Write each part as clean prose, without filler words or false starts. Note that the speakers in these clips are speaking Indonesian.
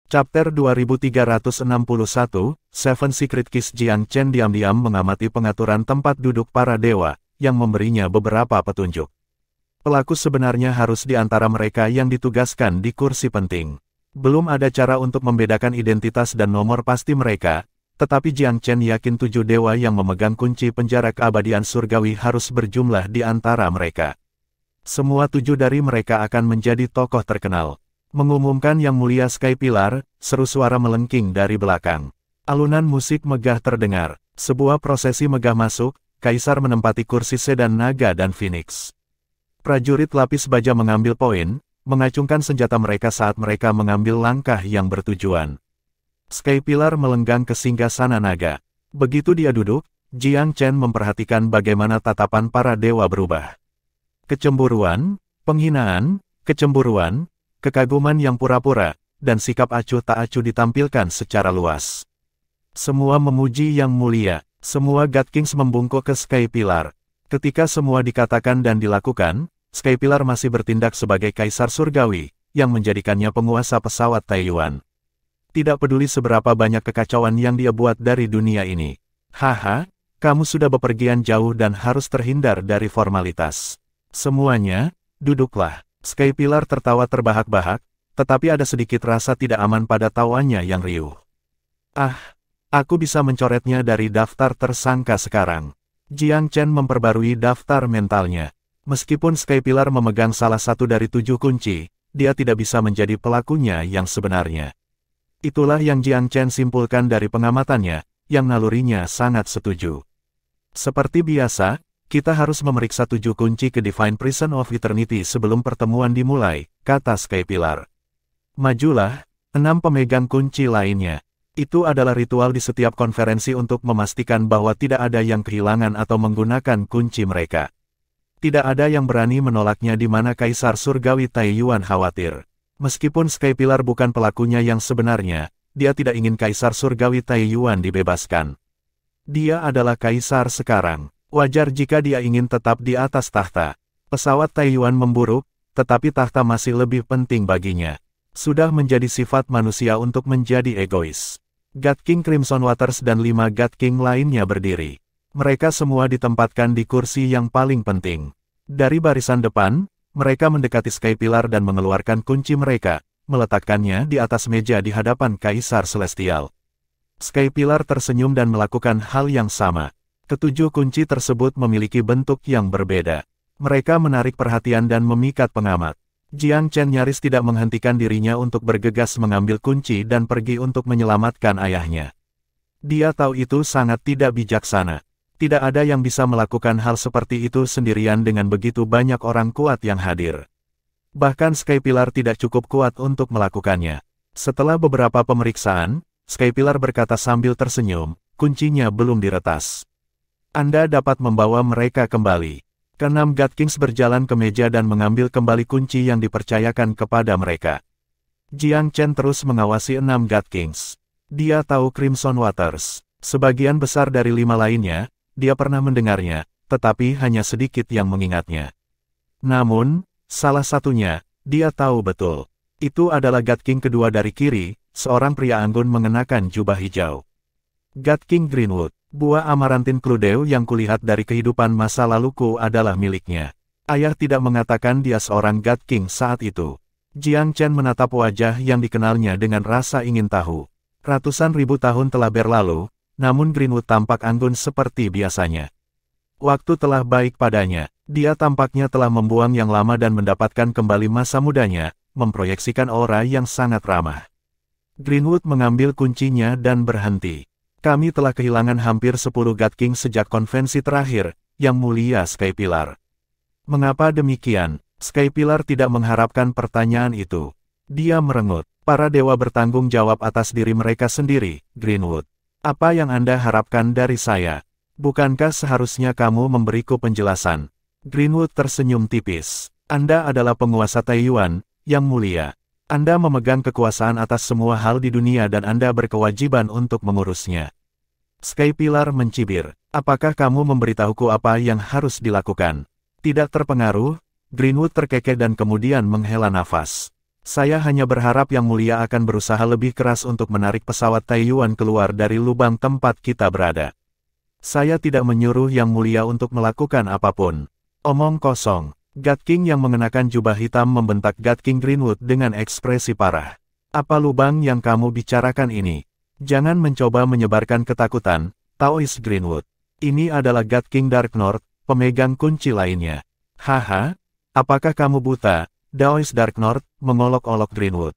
Chapter 2361, Seven Secret Keys. Jiang Chen diam-diam mengamati pengaturan tempat duduk para dewa, yang memberinya beberapa petunjuk. Pelaku sebenarnya harus di antara mereka yang ditugaskan di kursi penting. Belum ada cara untuk membedakan identitas dan nomor pasti mereka, tetapi Jiang Chen yakin 7 dewa yang memegang kunci penjara keabadian surgawi harus berjumlah di antara mereka. Semua 7 dari mereka akan menjadi tokoh terkenal. Mengumumkan Yang Mulia Sky Pillar, seru suara melengking dari belakang. Alunan musik megah terdengar. Sebuah prosesi megah masuk, Kaisar menempati kursi sedan naga dan Phoenix. Prajurit lapis baja mengambil poin, mengacungkan senjata mereka saat mereka mengambil langkah yang bertujuan. Sky Pillar melenggang ke singgasana naga. Begitu dia duduk, Jiang Chen memperhatikan bagaimana tatapan para dewa berubah. Kecemburuan, penghinaan, kecemburuan, kekaguman yang pura-pura, dan sikap acuh tak acuh ditampilkan secara luas. Semua memuji Yang Mulia, semua God Kings membungkuk ke Sky Pillar. Ketika semua dikatakan dan dilakukan, Sky Pillar masih bertindak sebagai Kaisar Surgawi, yang menjadikannya penguasa pesawat Taiyuan. Tidak peduli seberapa banyak kekacauan yang dia buat dari dunia ini. Haha, kamu sudah bepergian jauh dan harus terhindar dari formalitas. Semuanya, duduklah. Sky Pillar tertawa terbahak-bahak, tetapi ada sedikit rasa tidak aman pada tawanya yang riuh. Ah, aku bisa mencoretnya dari daftar tersangka sekarang. Jiang Chen memperbarui daftar mentalnya. Meskipun Sky Pillar memegang salah satu dari 7 kunci, dia tidak bisa menjadi pelakunya yang sebenarnya. Itulah yang Jiang Chen simpulkan dari pengamatannya, yang nalurinya sangat setuju. Seperti biasa, kita harus memeriksa 7 kunci ke Divine Prison of Eternity sebelum pertemuan dimulai, kata Sky Pillar. Majulah, 6 pemegang kunci lainnya. Itu adalah ritual di setiap konferensi untuk memastikan bahwa tidak ada yang kehilangan atau menggunakan kunci mereka. Tidak ada yang berani menolaknya di mana Kaisar Surgawi Taiyuan khawatir. Meskipun Sky Pillar bukan pelakunya yang sebenarnya, dia tidak ingin Kaisar Surgawi Taiyuan dibebaskan. Dia adalah Kaisar sekarang. Wajar jika dia ingin tetap di atas tahta. Pesawat Taiyuan memburuk, tetapi tahta masih lebih penting baginya. Sudah menjadi sifat manusia untuk menjadi egois. God King Crimson Waters dan 5 God King lainnya berdiri. Mereka semua ditempatkan di kursi yang paling penting. Dari barisan depan, mereka mendekati Sky Pillar dan mengeluarkan kunci mereka, meletakkannya di atas meja di hadapan Kaisar Celestial. Sky Pillar tersenyum dan melakukan hal yang sama. Ketujuh kunci tersebut memiliki bentuk yang berbeda. Mereka menarik perhatian dan memikat pengamat. Jiang Chen nyaris tidak menghentikan dirinya untuk bergegas mengambil kunci dan pergi untuk menyelamatkan ayahnya. Dia tahu itu sangat tidak bijaksana. Tidak ada yang bisa melakukan hal seperti itu sendirian dengan begitu banyak orang kuat yang hadir. Bahkan Sky Pillar tidak cukup kuat untuk melakukannya. Setelah beberapa pemeriksaan, Sky Pillar berkata sambil tersenyum, kuncinya belum diretas. Anda dapat membawa mereka kembali. Keenam God Kings berjalan ke meja dan mengambil kembali kunci yang dipercayakan kepada mereka. Jiang Chen terus mengawasi 6 God Kings. Dia tahu Crimson Waters. Sebagian besar dari 5 lainnya, dia pernah mendengarnya, tetapi hanya sedikit yang mengingatnya. Namun, salah satunya, dia tahu betul. Itu adalah God King kedua dari kiri, seorang pria anggun mengenakan jubah hijau. God King Greenwood. Buah amarantin Cluedo yang kulihat dari kehidupan masa laluku adalah miliknya. Ayah tidak mengatakan dia seorang God King saat itu. Jiang Chen menatap wajah yang dikenalnya dengan rasa ingin tahu. Ratusan ribu tahun telah berlalu, namun Greenwood tampak anggun seperti biasanya. Waktu telah baik padanya. Dia tampaknya telah membuang yang lama dan mendapatkan kembali masa mudanya, memproyeksikan aura yang sangat ramah. Greenwood mengambil kuncinya dan berhenti. Kami telah kehilangan hampir 10 God King sejak konvensi terakhir, Yang Mulia Sky Pillar. Mengapa demikian? Sky Pillar tidak mengharapkan pertanyaan itu. Dia merengut. Para dewa bertanggung jawab atas diri mereka sendiri, Greenwood. Apa yang Anda harapkan dari saya? Bukankah seharusnya kamu memberiku penjelasan? Greenwood tersenyum tipis. Anda adalah penguasa Taiyuan, Yang Mulia. Anda memegang kekuasaan atas semua hal di dunia dan Anda berkewajiban untuk mengurusnya. Sky Pillar mencibir. Apakah kamu memberitahuku apa yang harus dilakukan? Tidak terpengaruh, Greenwood terkekeh dan kemudian menghela nafas. Saya hanya berharap Yang Mulia akan berusaha lebih keras untuk menarik pesawat Taiyuan keluar dari lubang tempat kita berada. Saya tidak menyuruh Yang Mulia untuk melakukan apapun. Omong kosong. God King yang mengenakan jubah hitam membentak God King Greenwood dengan ekspresi parah. Apa lubang yang kamu bicarakan ini? Jangan mencoba menyebarkan ketakutan, Taoist Greenwood. Ini adalah God King Dark North, pemegang kunci lainnya. Haha, apakah kamu buta? Daoist Dark North mengolok-olok Greenwood.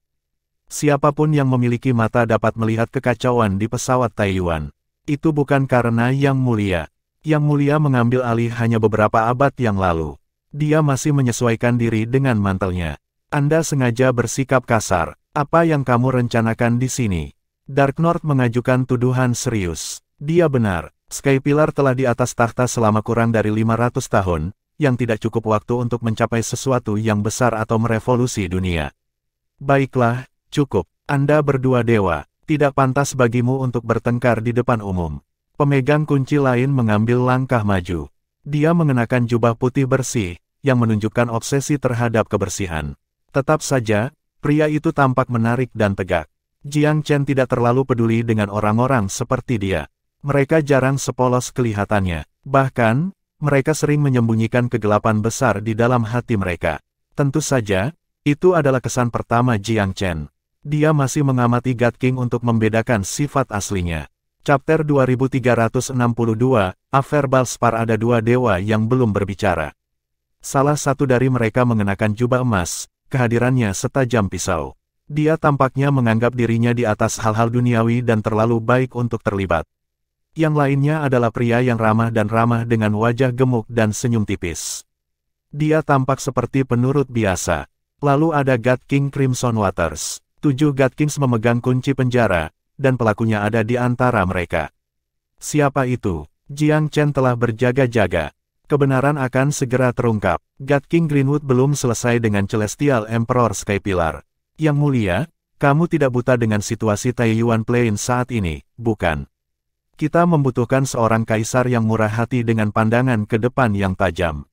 Siapapun yang memiliki mata dapat melihat kekacauan di pesawat Taiyuan. Itu bukan karena Yang Mulia. Yang Mulia mengambil alih hanya beberapa abad yang lalu. Dia masih menyesuaikan diri dengan mantelnya. Anda sengaja bersikap kasar. Apa yang kamu rencanakan di sini? Dark North mengajukan tuduhan serius. Dia benar. Skypillar telah di atas tahta selama kurang dari 500 tahun. Yang tidak cukup waktu untuk mencapai sesuatu yang besar atau merevolusi dunia. Baiklah, cukup. Anda berdua dewa, tidak pantas bagimu untuk bertengkar di depan umum. Pemegang kunci lain mengambil langkah maju. Dia mengenakan jubah putih bersih, yang menunjukkan obsesi terhadap kebersihan. Tetap saja, pria itu tampak menarik dan tegak. Jiang Chen tidak terlalu peduli dengan orang-orang seperti dia. Mereka jarang sepolos kelihatannya. Bahkan, mereka sering menyembunyikan kegelapan besar di dalam hati mereka. Tentu saja, itu adalah kesan pertama Jiang Chen. Dia masih mengamati God King untuk membedakan sifat aslinya. Chapter 2362, Affair Balspar. Ada dua dewa yang belum berbicara. Salah satu dari mereka mengenakan jubah emas, kehadirannya setajam pisau. Dia tampaknya menganggap dirinya di atas hal-hal duniawi dan terlalu baik untuk terlibat. Yang lainnya adalah pria yang ramah dengan wajah gemuk dan senyum tipis. Dia tampak seperti penurut biasa. Lalu ada God King Crimson Waters. 7 God Kings memegang kunci penjara, dan pelakunya ada di antara mereka. Siapa itu? Jiang Chen telah berjaga-jaga. Kebenaran akan segera terungkap. God King Greenwood belum selesai dengan Celestial Emperor Skypillar. Yang Mulia, kamu tidak buta dengan situasi Taiyuan Plain saat ini, bukan? Kita membutuhkan seorang kaisar yang murah hati dengan pandangan ke depan yang tajam.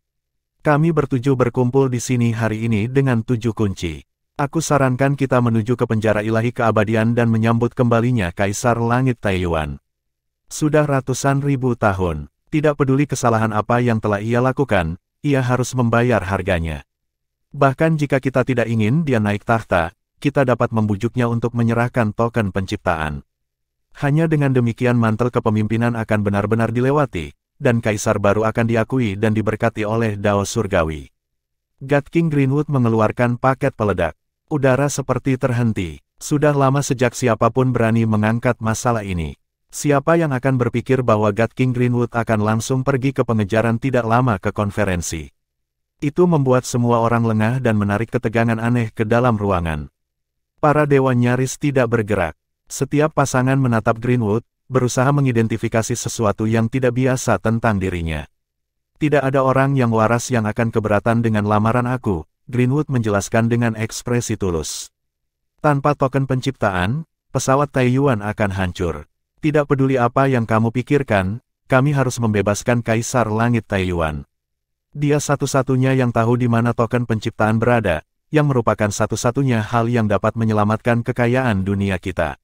Kami bertujuh berkumpul di sini hari ini dengan 7 kunci. Aku sarankan kita menuju ke penjara ilahi keabadian dan menyambut kembalinya Kaisar Langit Taiyuan. Sudah ratusan ribu tahun, tidak peduli kesalahan apa yang telah ia lakukan, ia harus membayar harganya. Bahkan jika kita tidak ingin dia naik tahta, kita dapat membujuknya untuk menyerahkan token penciptaan. Hanya dengan demikian mantel kepemimpinan akan benar-benar dilewati, dan kaisar baru akan diakui dan diberkati oleh Dao Surgawi. God King Greenwood mengeluarkan paket peledak. Udara seperti terhenti. Sudah lama sejak siapapun berani mengangkat masalah ini. Siapa yang akan berpikir bahwa God King Greenwood akan langsung pergi ke pengejaran tidak lama ke konferensi. Itu membuat semua orang lengah dan menarik ketegangan aneh ke dalam ruangan. Para dewa nyaris tidak bergerak. Setiap pasangan menatap Greenwood, berusaha mengidentifikasi sesuatu yang tidak biasa tentang dirinya. Tidak ada orang yang waras yang akan keberatan dengan lamaran aku, Greenwood menjelaskan dengan ekspresi tulus. Tanpa token penciptaan, pesawat Taiyuan akan hancur. Tidak peduli apa yang kamu pikirkan, kami harus membebaskan Kaisar Langit Taiyuan. Dia satu-satunya yang tahu di mana token penciptaan berada, yang merupakan satu-satunya hal yang dapat menyelamatkan kekayaan dunia kita.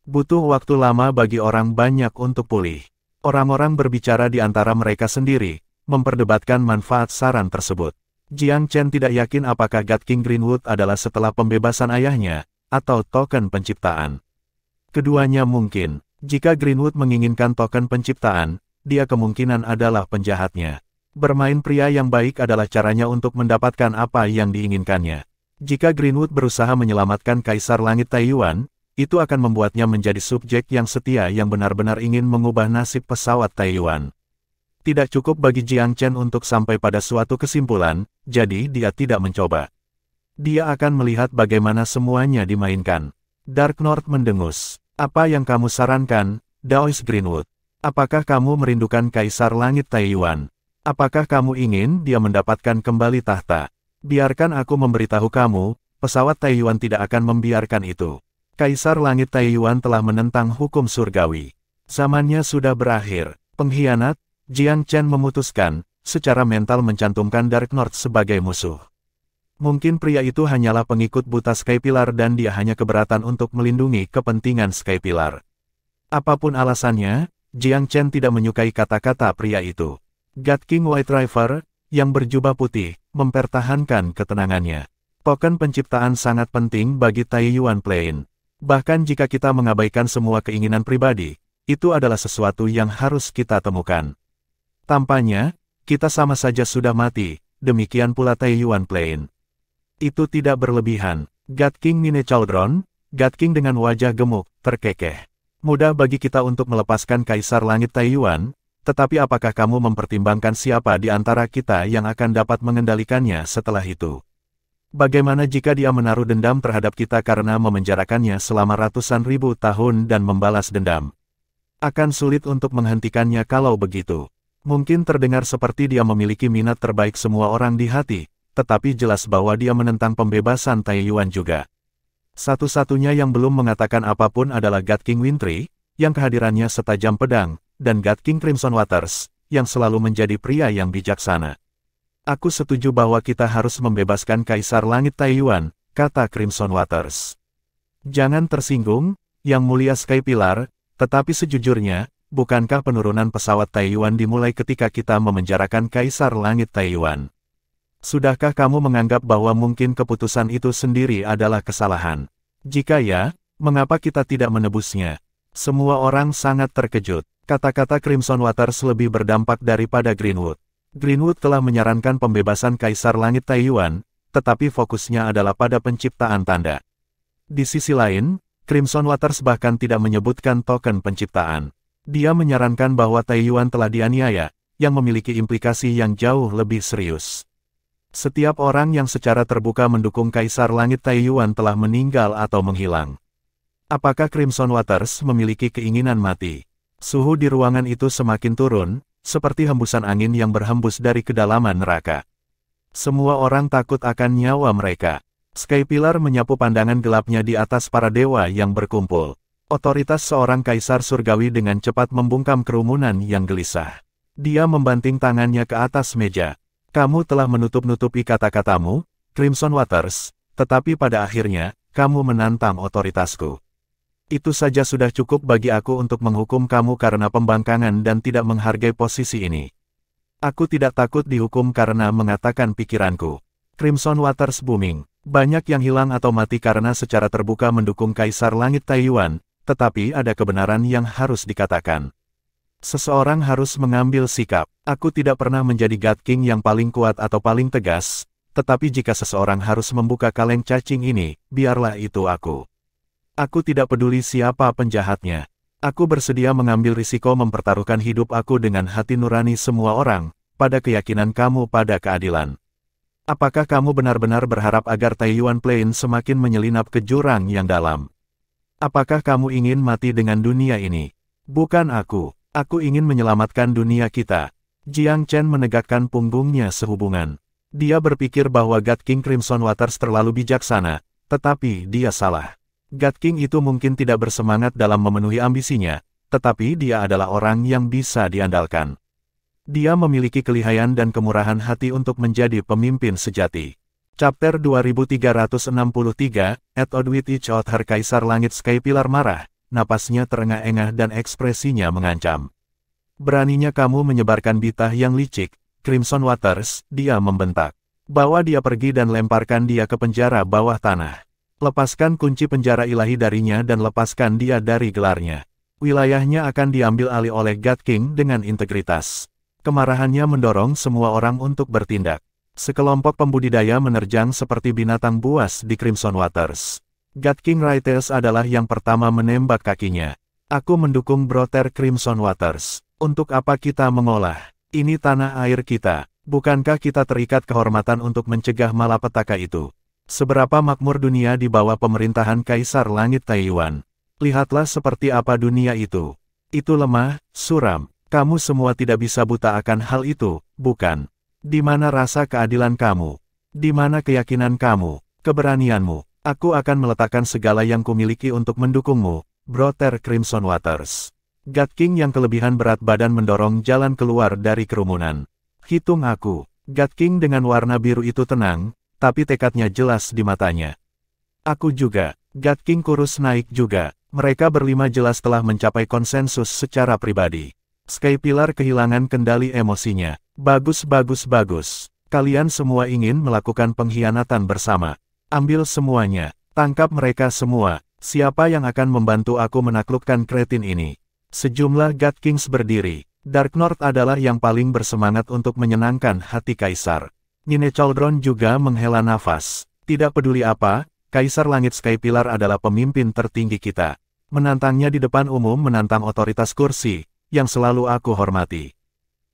Butuh waktu lama bagi orang banyak untuk pulih. Orang-orang berbicara di antara mereka sendiri, memperdebatkan manfaat saran tersebut. Jiang Chen tidak yakin apakah God King Greenwood adalah setelah pembebasan ayahnya, atau token penciptaan. Keduanya mungkin. Jika Greenwood menginginkan token penciptaan, dia kemungkinan adalah penjahatnya. Bermain pria yang baik adalah caranya untuk mendapatkan apa yang diinginkannya. Jika Greenwood berusaha menyelamatkan Kaisar Langit Taiyuan, itu akan membuatnya menjadi subjek yang setia yang benar-benar ingin mengubah nasib pesawat Taiyuan. Tidak cukup bagi Jiang Chen untuk sampai pada suatu kesimpulan, jadi dia tidak mencoba. Dia akan melihat bagaimana semuanya dimainkan. Dark North mendengus. Apa yang kamu sarankan, Daoist Greenwood? Apakah kamu merindukan Kaisar Langit Taiyuan? Apakah kamu ingin dia mendapatkan kembali tahta? Biarkan aku memberitahu kamu, pesawat Taiyuan tidak akan membiarkan itu. Kaisar Langit Taiyuan telah menentang hukum surgawi. Zamannya sudah berakhir. Pengkhianat, Jiang Chen memutuskan, secara mental mencantumkan Dark North sebagai musuh. Mungkin pria itu hanyalah pengikut buta Skypillar dan dia hanya keberatan untuk melindungi kepentingan Skypillar. Apapun alasannya, Jiang Chen tidak menyukai kata-kata pria itu. God King White River, yang berjubah putih, mempertahankan ketenangannya. Token penciptaan sangat penting bagi Taiyuan Plain. Bahkan jika kita mengabaikan semua keinginan pribadi, itu adalah sesuatu yang harus kita temukan. Tampaknya, kita sama saja sudah mati, demikian pula Taiyuan Plain. Itu tidak berlebihan. God King Mine Chaldron, God King dengan wajah gemuk, terkekeh. Mudah bagi kita untuk melepaskan Kaisar Langit Taiyuan, tetapi apakah kamu mempertimbangkan siapa di antara kita yang akan dapat mengendalikannya setelah itu? Bagaimana jika dia menaruh dendam terhadap kita karena memenjarakannya selama ratusan ribu tahun dan membalas dendam? Akan sulit untuk menghentikannya kalau begitu. Mungkin terdengar seperti dia memiliki minat terbaik semua orang di hati, tetapi jelas bahwa dia menentang pembebasan Taiyuan juga. Satu-satunya yang belum mengatakan apapun adalah God King Wintry, yang kehadirannya setajam pedang, dan God King Crimson Waters, yang selalu menjadi pria yang bijaksana. Aku setuju bahwa kita harus membebaskan Kaisar Langit Taiyuan, kata Crimson Waters. Jangan tersinggung, Yang Mulia Skypillar, tetapi sejujurnya, bukankah penurunan pesawat Taiyuan dimulai ketika kita memenjarakan Kaisar Langit Taiyuan? Sudahkah kamu menganggap bahwa mungkin keputusan itu sendiri adalah kesalahan? Jika ya, mengapa kita tidak menebusnya? Semua orang sangat terkejut. Kata-kata Crimson Waters lebih berdampak daripada Greenwood. Greenwood telah menyarankan pembebasan Kaisar Langit Taiyuan, tetapi fokusnya adalah pada penciptaan tanda. Di sisi lain, Crimson Waters bahkan tidak menyebutkan token penciptaan. Dia menyarankan bahwa Taiyuan telah dianiaya, yang memiliki implikasi yang jauh lebih serius. Setiap orang yang secara terbuka mendukung Kaisar Langit Taiyuan telah meninggal atau menghilang. Apakah Crimson Waters memiliki keinginan mati? Suhu di ruangan itu semakin turun, seperti hembusan angin yang berhembus dari kedalaman neraka. Semua orang takut akan nyawa mereka. Skypillar menyapu pandangan gelapnya di atas para dewa yang berkumpul. Otoritas seorang kaisar surgawi dengan cepat membungkam kerumunan yang gelisah. Dia membanting tangannya ke atas meja. Kamu telah menutup-nutupi kata-katamu, Crimson Waters, tetapi pada akhirnya, kamu menantang otoritasku. Itu saja sudah cukup bagi aku untuk menghukum kamu karena pembangkangan dan tidak menghargai posisi ini. Aku tidak takut dihukum karena mengatakan pikiranku. Crimson Waters booming. Banyak yang hilang atau mati karena secara terbuka mendukung Kaisar Langit Taiyuan, tetapi ada kebenaran yang harus dikatakan. Seseorang harus mengambil sikap. Aku tidak pernah menjadi God King yang paling kuat atau paling tegas, tetapi jika seseorang harus membuka kaleng cacing ini, biarlah itu aku. Aku tidak peduli siapa penjahatnya. Aku bersedia mengambil risiko mempertaruhkan hidup aku dengan hati nurani semua orang, pada keyakinan kamu pada keadilan. Apakah kamu benar-benar berharap agar Taiyuan Plain semakin menyelinap ke jurang yang dalam? Apakah kamu ingin mati dengan dunia ini? Bukan aku. Aku ingin menyelamatkan dunia kita. Jiang Chen menegakkan punggungnya sehubungan. Dia berpikir bahwa God King Crimson Waters terlalu bijaksana, tetapi dia salah. God King itu mungkin tidak bersemangat dalam memenuhi ambisinya, tetapi dia adalah orang yang bisa diandalkan. Dia memiliki kelihayan dan kemurahan hati untuk menjadi pemimpin sejati. Chapter 2363, At Odd with Each Other. Kaisar Langit Skypillar marah, napasnya terengah-engah dan ekspresinya mengancam. Beraninya kamu menyebarkan bitah yang licik, Crimson Waters, dia membentak. Bawa dia pergi dan lemparkan dia ke penjara bawah tanah. Lepaskan kunci penjara ilahi darinya dan lepaskan dia dari gelarnya. Wilayahnya akan diambil alih oleh God King dengan integritas. Kemarahannya mendorong semua orang untuk bertindak. Sekelompok pembudidaya menerjang seperti binatang buas di Crimson Waters. God King Rites adalah yang pertama menembak kakinya. Aku mendukung Brother Crimson Waters. Untuk apa kita mengolah? Ini tanah air kita. Bukankah kita terikat kehormatan untuk mencegah malapetaka itu? Seberapa makmur dunia di bawah pemerintahan Kaisar Langit Taiyuan? Lihatlah seperti apa dunia itu. Itu lemah, suram. Kamu semua tidak bisa buta akan hal itu, bukan? Di mana rasa keadilan kamu? Di mana keyakinan kamu? Keberanianmu? Aku akan meletakkan segala yang kumiliki untuk mendukungmu, Brother Crimson Waters. God King yang kelebihan berat badan mendorong jalan keluar dari kerumunan. Hitung aku. God King dengan warna biru itu tenang, tapi tekadnya jelas di matanya. Aku juga. God King kurus naik juga. Mereka berlima jelas telah mencapai konsensus secara pribadi. Skypillar kehilangan kendali emosinya. Bagus. Kalian semua ingin melakukan pengkhianatan bersama. Ambil semuanya. Tangkap mereka semua. Siapa yang akan membantu aku menaklukkan kretin ini? Sejumlah God Kings berdiri. Dark North adalah yang paling bersemangat untuk menyenangkan hati Kaisar. Nine Chaldron juga menghela nafas. Tidak peduli apa, Kaisar Langit Skypillar adalah pemimpin tertinggi kita. Menantangnya di depan umum menantang otoritas kursi, yang selalu aku hormati.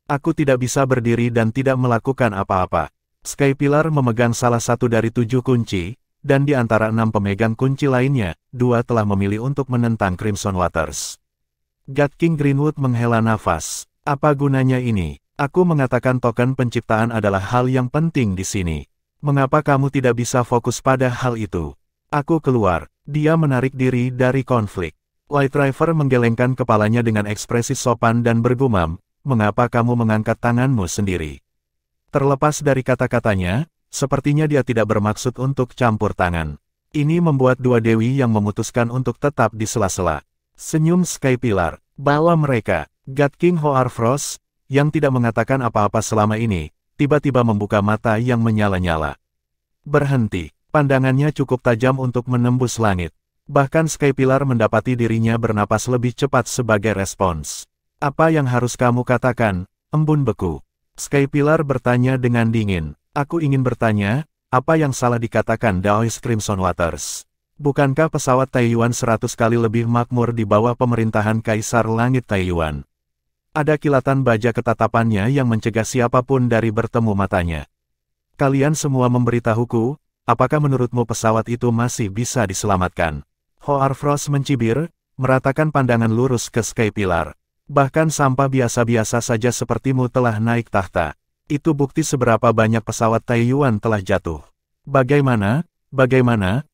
Aku tidak bisa berdiri dan tidak melakukan apa-apa. Skypillar memegang salah satu dari 7 kunci, dan di antara 6 pemegang kunci lainnya, 2 telah memilih untuk menentang Crimson Waters. God King Greenwood menghela nafas. Apa gunanya ini? Aku mengatakan token penciptaan adalah hal yang penting di sini. Mengapa kamu tidak bisa fokus pada hal itu? Aku keluar. Dia menarik diri dari konflik. White River menggelengkan kepalanya dengan ekspresi sopan dan bergumam, mengapa kamu mengangkat tanganmu sendiri? Terlepas dari kata-katanya, sepertinya dia tidak bermaksud untuk campur tangan. Ini membuat dua dewi yang memutuskan untuk tetap di sela-sela. Senyum Skypillar. Bawa mereka. God King Hoarfrost, yang tidak mengatakan apa-apa selama ini, tiba-tiba membuka mata yang menyala-nyala. Berhenti. Pandangannya cukup tajam untuk menembus langit. Bahkan Skypillar mendapati dirinya bernapas lebih cepat sebagai respons. Apa yang harus kamu katakan, embun beku? Skypillar bertanya dengan dingin. Aku ingin bertanya, apa yang salah dikatakan Daoist Crimson Waters? Bukankah pesawat Taiyuan 100 kali lebih makmur di bawah pemerintahan Kaisar Langit Taiyuan? Ada kilatan baja ketatapannya yang mencegah siapapun dari bertemu matanya. Kalian semua memberitahuku, apakah menurutmu pesawat itu masih bisa diselamatkan? Hoarfrost mencibir, meratakan pandangan lurus ke Skypillar. Bahkan sampah biasa-biasa saja sepertimu telah naik tahta. Itu bukti seberapa banyak pesawat Taiyuan telah jatuh. Bagaimana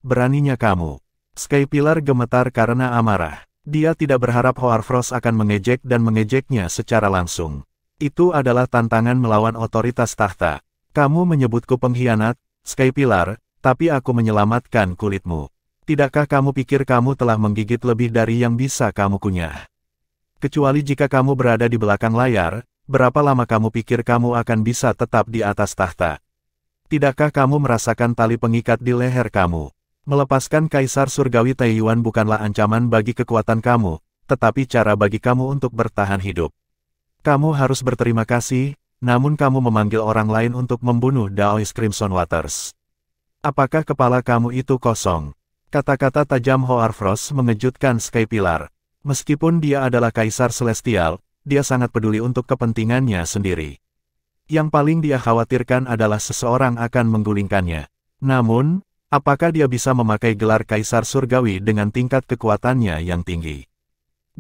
beraninya kamu? Skypillar gemetar karena amarah. Dia tidak berharap Hoarfrost akan mengejek dan mengejeknya secara langsung. Itu adalah tantangan melawan otoritas tahta. Kamu menyebutku pengkhianat, Skypillar, tapi aku menyelamatkan kulitmu. Tidakkah kamu pikir kamu telah menggigit lebih dari yang bisa kamu kunyah? Kecuali jika kamu berada di belakang layar, berapa lama kamu pikir kamu akan bisa tetap di atas tahta? Tidakkah kamu merasakan tali pengikat di leher kamu? Melepaskan Kaisar Surgawi Taiyuan bukanlah ancaman bagi kekuatan kamu, tetapi cara bagi kamu untuk bertahan hidup. Kamu harus berterima kasih, namun kamu memanggil orang lain untuk membunuh Daoist Crimson Waters. Apakah kepala kamu itu kosong? Kata-kata tajam Hoarfrost mengejutkan Skypillar. Meskipun dia adalah Kaisar Celestial, dia sangat peduli untuk kepentingannya sendiri. Yang paling dia khawatirkan adalah seseorang akan menggulingkannya. Namun, apakah dia bisa memakai gelar Kaisar Surgawi dengan tingkat kekuatannya yang tinggi?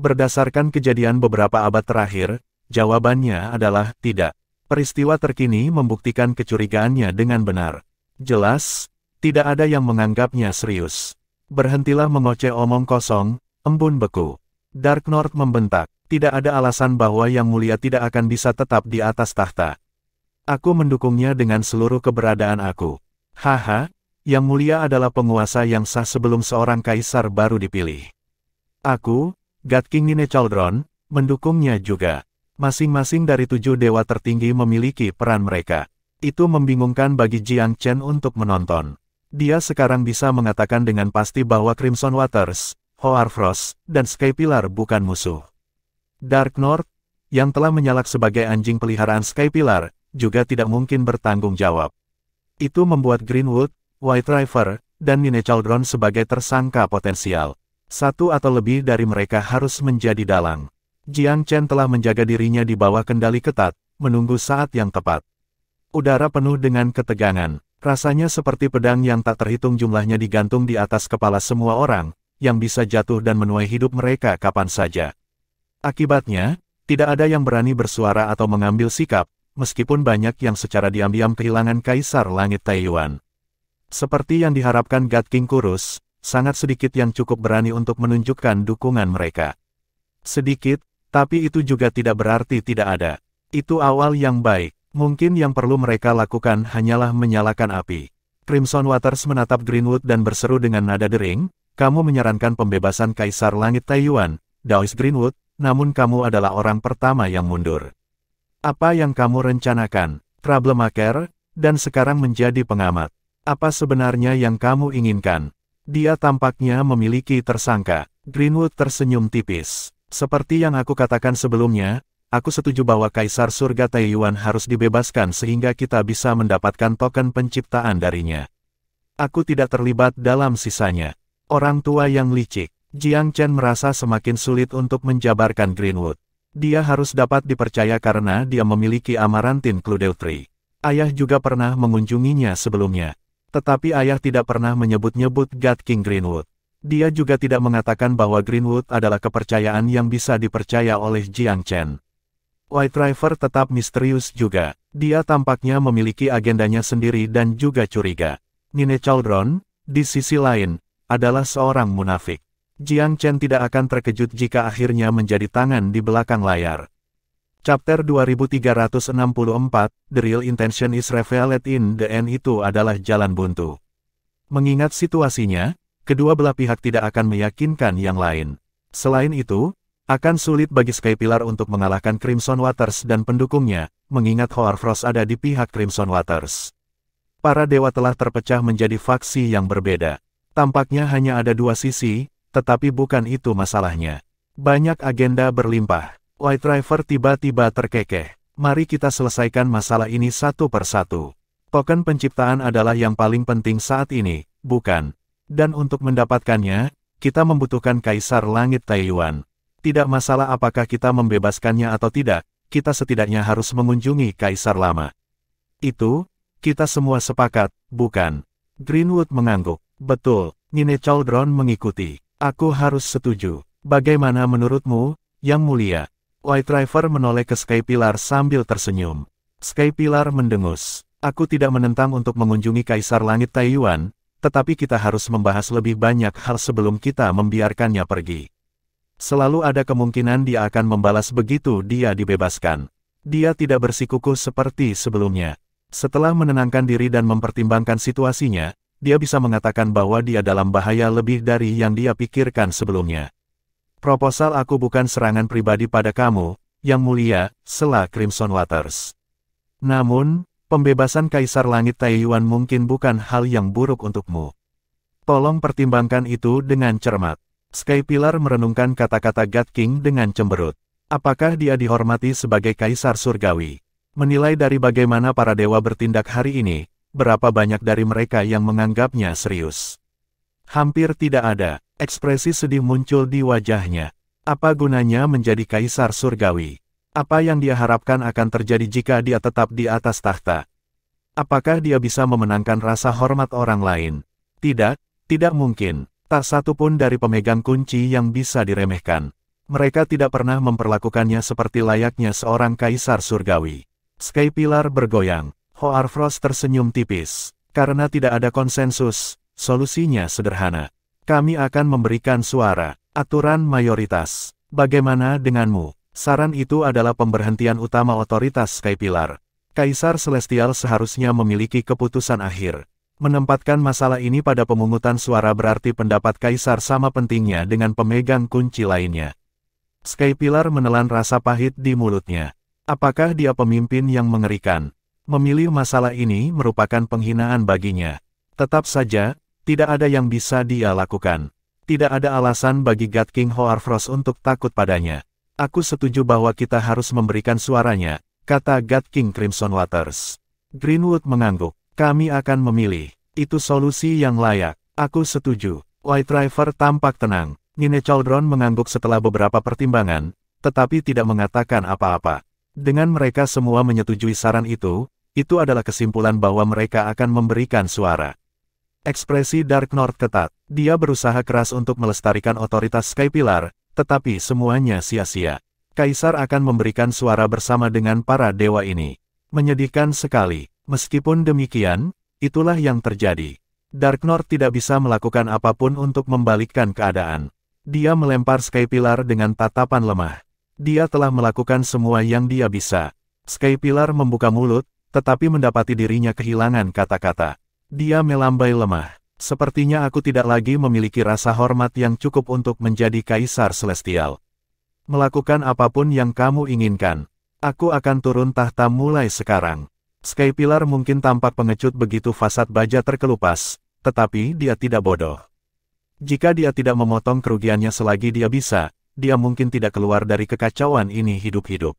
Berdasarkan kejadian beberapa abad terakhir, jawabannya adalah tidak. Peristiwa terkini membuktikan kecurigaannya dengan benar. Jelas, tidak ada yang menganggapnya serius. Berhentilah mengoceh omong kosong, embun beku. Dark North membentak. Tidak ada alasan bahwa Yang Mulia tidak akan bisa tetap di atas tahta. Aku mendukungnya dengan seluruh keberadaan aku. Haha, Yang Mulia adalah penguasa yang sah sebelum seorang kaisar baru dipilih. Aku, God King Nine Chaldron, mendukungnya juga. Masing-masing dari 7 dewa tertinggi memiliki peran mereka. Itu membingungkan bagi Jiang Chen untuk menonton. Dia sekarang bisa mengatakan dengan pasti bahwa Crimson Waters, Hoarfrost, dan Skypillar bukan musuh. Dark North, yang telah menyalak sebagai anjing peliharaan Skypillar, juga tidak mungkin bertanggung jawab. Itu membuat Greenwood, White River, dan Nine Chaldron sebagai tersangka potensial. Satu atau lebih dari mereka harus menjadi dalang. Jiang Chen telah menjaga dirinya di bawah kendali ketat, menunggu saat yang tepat. Udara penuh dengan ketegangan. Rasanya seperti pedang yang tak terhitung jumlahnya digantung di atas kepala semua orang, yang bisa jatuh dan menuai hidup mereka kapan saja. Akibatnya, tidak ada yang berani bersuara atau mengambil sikap, meskipun banyak yang secara diam-diam kehilangan Kaisar Langit Taiyuan. Seperti yang diharapkan God King kurus, sangat sedikit yang cukup berani untuk menunjukkan dukungan mereka. Sedikit, tapi itu juga tidak berarti tidak ada. Itu awal yang baik. Mungkin yang perlu mereka lakukan hanyalah menyalakan api. Crimson Waters menatap Greenwood dan berseru dengan nada dering, kamu menyarankan pembebasan Kaisar Langit Taiyuan, Daois Greenwood, namun kamu adalah orang pertama yang mundur. Apa yang kamu rencanakan, troublemaker, dan sekarang menjadi pengamat? Apa sebenarnya yang kamu inginkan? Dia tampaknya memiliki tersangka. Greenwood tersenyum tipis. Seperti yang aku katakan sebelumnya, aku setuju bahwa Kaisar Surga Taiyuan harus dibebaskan sehingga kita bisa mendapatkan token penciptaan darinya. Aku tidak terlibat dalam sisanya. Orang tua yang licik. Jiang Chen merasa semakin sulit untuk menjabarkan Greenwood. Dia harus dapat dipercaya karena dia memiliki amarantin Cluedeutri. Ayah juga pernah mengunjunginya sebelumnya. Tetapi ayah tidak pernah menyebut-nyebut God King Greenwood. Dia juga tidak mengatakan bahwa Greenwood adalah kepercayaan yang bisa dipercaya oleh Jiang Chen. White River tetap misterius juga. Dia tampaknya memiliki agendanya sendiri dan juga curiga. Nine Chaldron, di sisi lain, adalah seorang munafik. Jiang Chen tidak akan terkejut jika akhirnya menjadi tangan di belakang layar. Chapter 2364, The Real Intention is Revealed in the End itu adalah jalan buntu. Mengingat situasinya, kedua belah pihak tidak akan meyakinkan yang lain. Selain itu, akan sulit bagi Skypillar untuk mengalahkan Crimson Waters dan pendukungnya, mengingat Hoarfrost ada di pihak Crimson Waters. Para dewa telah terpecah menjadi faksi yang berbeda. Tampaknya hanya ada dua sisi, tetapi bukan itu masalahnya. Banyak agenda berlimpah. White River tiba-tiba terkekeh. Mari kita selesaikan masalah ini satu persatu. Token penciptaan adalah yang paling penting saat ini, bukan? Dan untuk mendapatkannya, kita membutuhkan Kaisar Langit Taiyuan. Tidak masalah apakah kita membebaskannya atau tidak, kita setidaknya harus mengunjungi Kaisar Lama. Itu, kita semua sepakat, bukan? Greenwood mengangguk. Betul, Nine Chaldron mengikuti. Aku harus setuju. Bagaimana menurutmu, Yang Mulia? White River menoleh ke Skypillar sambil tersenyum. Skypillar mendengus. Aku tidak menentang untuk mengunjungi Kaisar Langit Taiyuan, tetapi kita harus membahas lebih banyak hal sebelum kita membiarkannya pergi. Selalu ada kemungkinan dia akan membalas begitu dia dibebaskan. Dia tidak bersikukuh seperti sebelumnya. Setelah menenangkan diri dan mempertimbangkan situasinya, dia bisa mengatakan bahwa dia dalam bahaya lebih dari yang dia pikirkan sebelumnya. Proposal aku bukan serangan pribadi pada kamu, Yang Mulia, sela Crimson Waters. Namun, pembebasan Kaisar Langit Taiyuan mungkin bukan hal yang buruk untukmu. Tolong pertimbangkan itu dengan cermat. Skypillar merenungkan kata-kata God King dengan cemberut. Apakah dia dihormati sebagai Kaisar Surgawi? Menilai dari bagaimana para dewa bertindak hari ini, berapa banyak dari mereka yang menganggapnya serius? Hampir tidak ada. Ekspresi sedih muncul di wajahnya. Apa gunanya menjadi Kaisar Surgawi? Apa yang dia harapkan akan terjadi jika dia tetap di atas tahta? Apakah dia bisa memenangkan rasa hormat orang lain? Tidak, tidak mungkin. Tak satu pun dari pemegang kunci yang bisa diremehkan. Mereka tidak pernah memperlakukannya seperti layaknya seorang Kaisar Surgawi. Skypillar bergoyang. Hoarfrost tersenyum tipis. Karena tidak ada konsensus, solusinya sederhana. Kami akan memberikan suara. Aturan mayoritas. Bagaimana denganmu? Saran itu adalah pemberhentian utama otoritas Skypillar. Kaisar Celestial seharusnya memiliki keputusan akhir. Menempatkan masalah ini pada pemungutan suara berarti pendapat Kaisar sama pentingnya dengan pemegang kunci lainnya. Skypillar menelan rasa pahit di mulutnya. Apakah dia pemimpin yang mengerikan? Memilih masalah ini merupakan penghinaan baginya. Tetap saja, tidak ada yang bisa dia lakukan. Tidak ada alasan bagi God King Hoarfrost untuk takut padanya. Aku setuju bahwa kita harus memberikan suaranya, kata God King Crimson Waters. Greenwood mengangguk. Kami akan memilih. Itu solusi yang layak. Aku setuju. White River tampak tenang. Nine Chaldron mengangguk setelah beberapa pertimbangan, tetapi tidak mengatakan apa-apa. Dengan mereka semua menyetujui saran itu adalah kesimpulan bahwa mereka akan memberikan suara. Ekspresi Dark North ketat. Dia berusaha keras untuk melestarikan otoritas Skypillar, tetapi semuanya sia-sia. Kaisar akan memberikan suara bersama dengan para dewa ini. Menyedihkan sekali. Meskipun demikian, itulah yang terjadi. Dark North tidak bisa melakukan apapun untuk membalikkan keadaan. Dia melempar Skypillar dengan tatapan lemah. Dia telah melakukan semua yang dia bisa. Skypillar membuka mulut, tetapi mendapati dirinya kehilangan kata-kata. Dia melambai lemah. Sepertinya aku tidak lagi memiliki rasa hormat yang cukup untuk menjadi Kaisar Celestial. Melakukan apapun yang kamu inginkan. Aku akan turun tahta mulai sekarang. Skypillar mungkin tampak pengecut begitu fasad baja terkelupas, tetapi dia tidak bodoh. Jika dia tidak memotong kerugiannya selagi dia bisa, dia mungkin tidak keluar dari kekacauan ini hidup-hidup.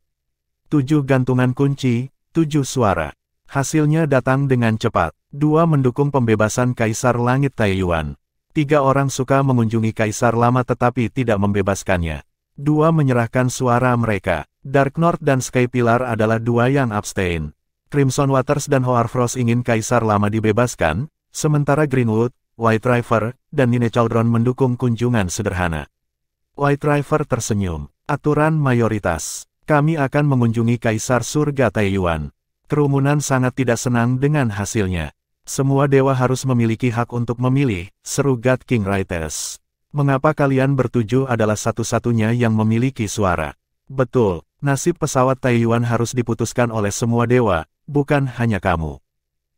7 gantungan kunci, 7 suara. Hasilnya datang dengan cepat. 2 mendukung pembebasan Kaisar Langit Taiyuan. 3 orang suka mengunjungi Kaisar Lama tetapi tidak membebaskannya. 2 menyerahkan suara mereka. Dark North dan Skypillar adalah 2 yang abstain. Crimson Waters dan Hoarfrost ingin Kaisar Lama dibebaskan, sementara Greenwood, White River, dan Nine Chaldron mendukung kunjungan sederhana. White River tersenyum. Aturan mayoritas. Kami akan mengunjungi Kaisar Surga Taiyuan. Kerumunan sangat tidak senang dengan hasilnya. Semua dewa harus memiliki hak untuk memilih, seru God King Rites. Mengapa kalian bertujuh adalah satu-satunya yang memiliki suara? Betul, nasib pesawat Taiyuan harus diputuskan oleh semua dewa, bukan hanya kamu.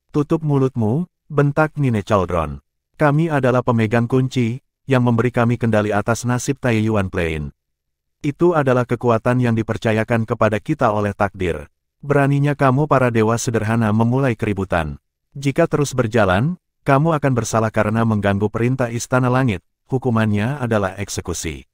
Tutup mulutmu, bentak Nine Chaldron. Kami adalah pemegang kunci, yang memberi kami kendali atas nasib Taiyuan Plain. Itu adalah kekuatan yang dipercayakan kepada kita oleh takdir. Beraninya kamu para dewa sederhana memulai keributan. Jika terus berjalan, kamu akan bersalah karena mengganggu perintah Istana Langit, hukumannya adalah eksekusi.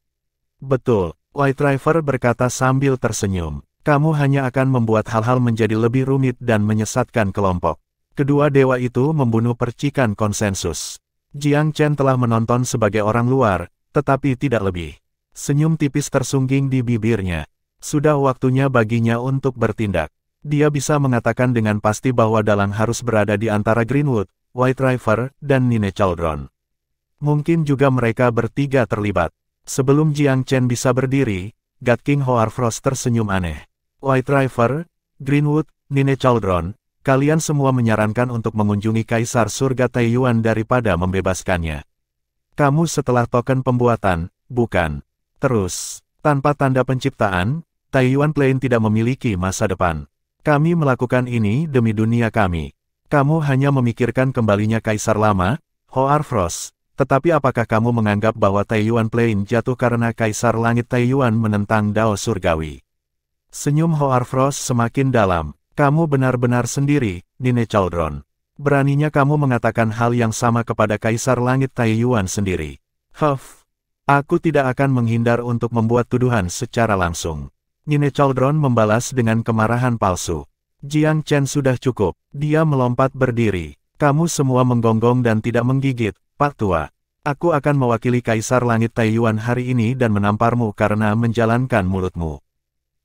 Betul, White River berkata sambil tersenyum. Kamu hanya akan membuat hal-hal menjadi lebih rumit dan menyesatkan kelompok. Kedua dewa itu membunuh percikan konsensus. Jiang Chen telah menonton sebagai orang luar, tetapi tidak lebih. Senyum tipis tersungging di bibirnya. Sudah waktunya baginya untuk bertindak. Dia bisa mengatakan dengan pasti bahwa Dalang harus berada di antara Greenwood, White River, dan Nine Chaldron. Mungkin juga mereka bertiga terlibat. Sebelum Jiang Chen bisa berdiri, God King Hoarfrost tersenyum aneh. White River, Greenwood, Nine Chaldron, kalian semua menyarankan untuk mengunjungi Kaisar Surga Taiyuan daripada membebaskannya. Kamu setelah token pembuatan, bukan? Terus, tanpa tanda penciptaan, Taiyuan Plain tidak memiliki masa depan. Kami melakukan ini demi dunia kami. Kamu hanya memikirkan kembalinya Kaisar Lama, Hoarfrost, tetapi apakah kamu menganggap bahwa Taiyuan Plain jatuh karena Kaisar Langit Taiyuan menentang Dao Surgawi? Senyum Hoarfrost semakin dalam. Kamu benar-benar sendiri, Nine Chaldron. Beraninya kamu mengatakan hal yang sama kepada Kaisar Langit Taiyuan sendiri. Huff. Aku tidak akan menghindar untuk membuat tuduhan secara langsung. Nine Chaldron membalas dengan kemarahan palsu. Jiang Chen sudah cukup. Dia melompat berdiri. Kamu semua menggonggong dan tidak menggigit, Pak Tua. Aku akan mewakili Kaisar Langit Taiyuan hari ini dan menamparmu karena menjalankan mulutmu.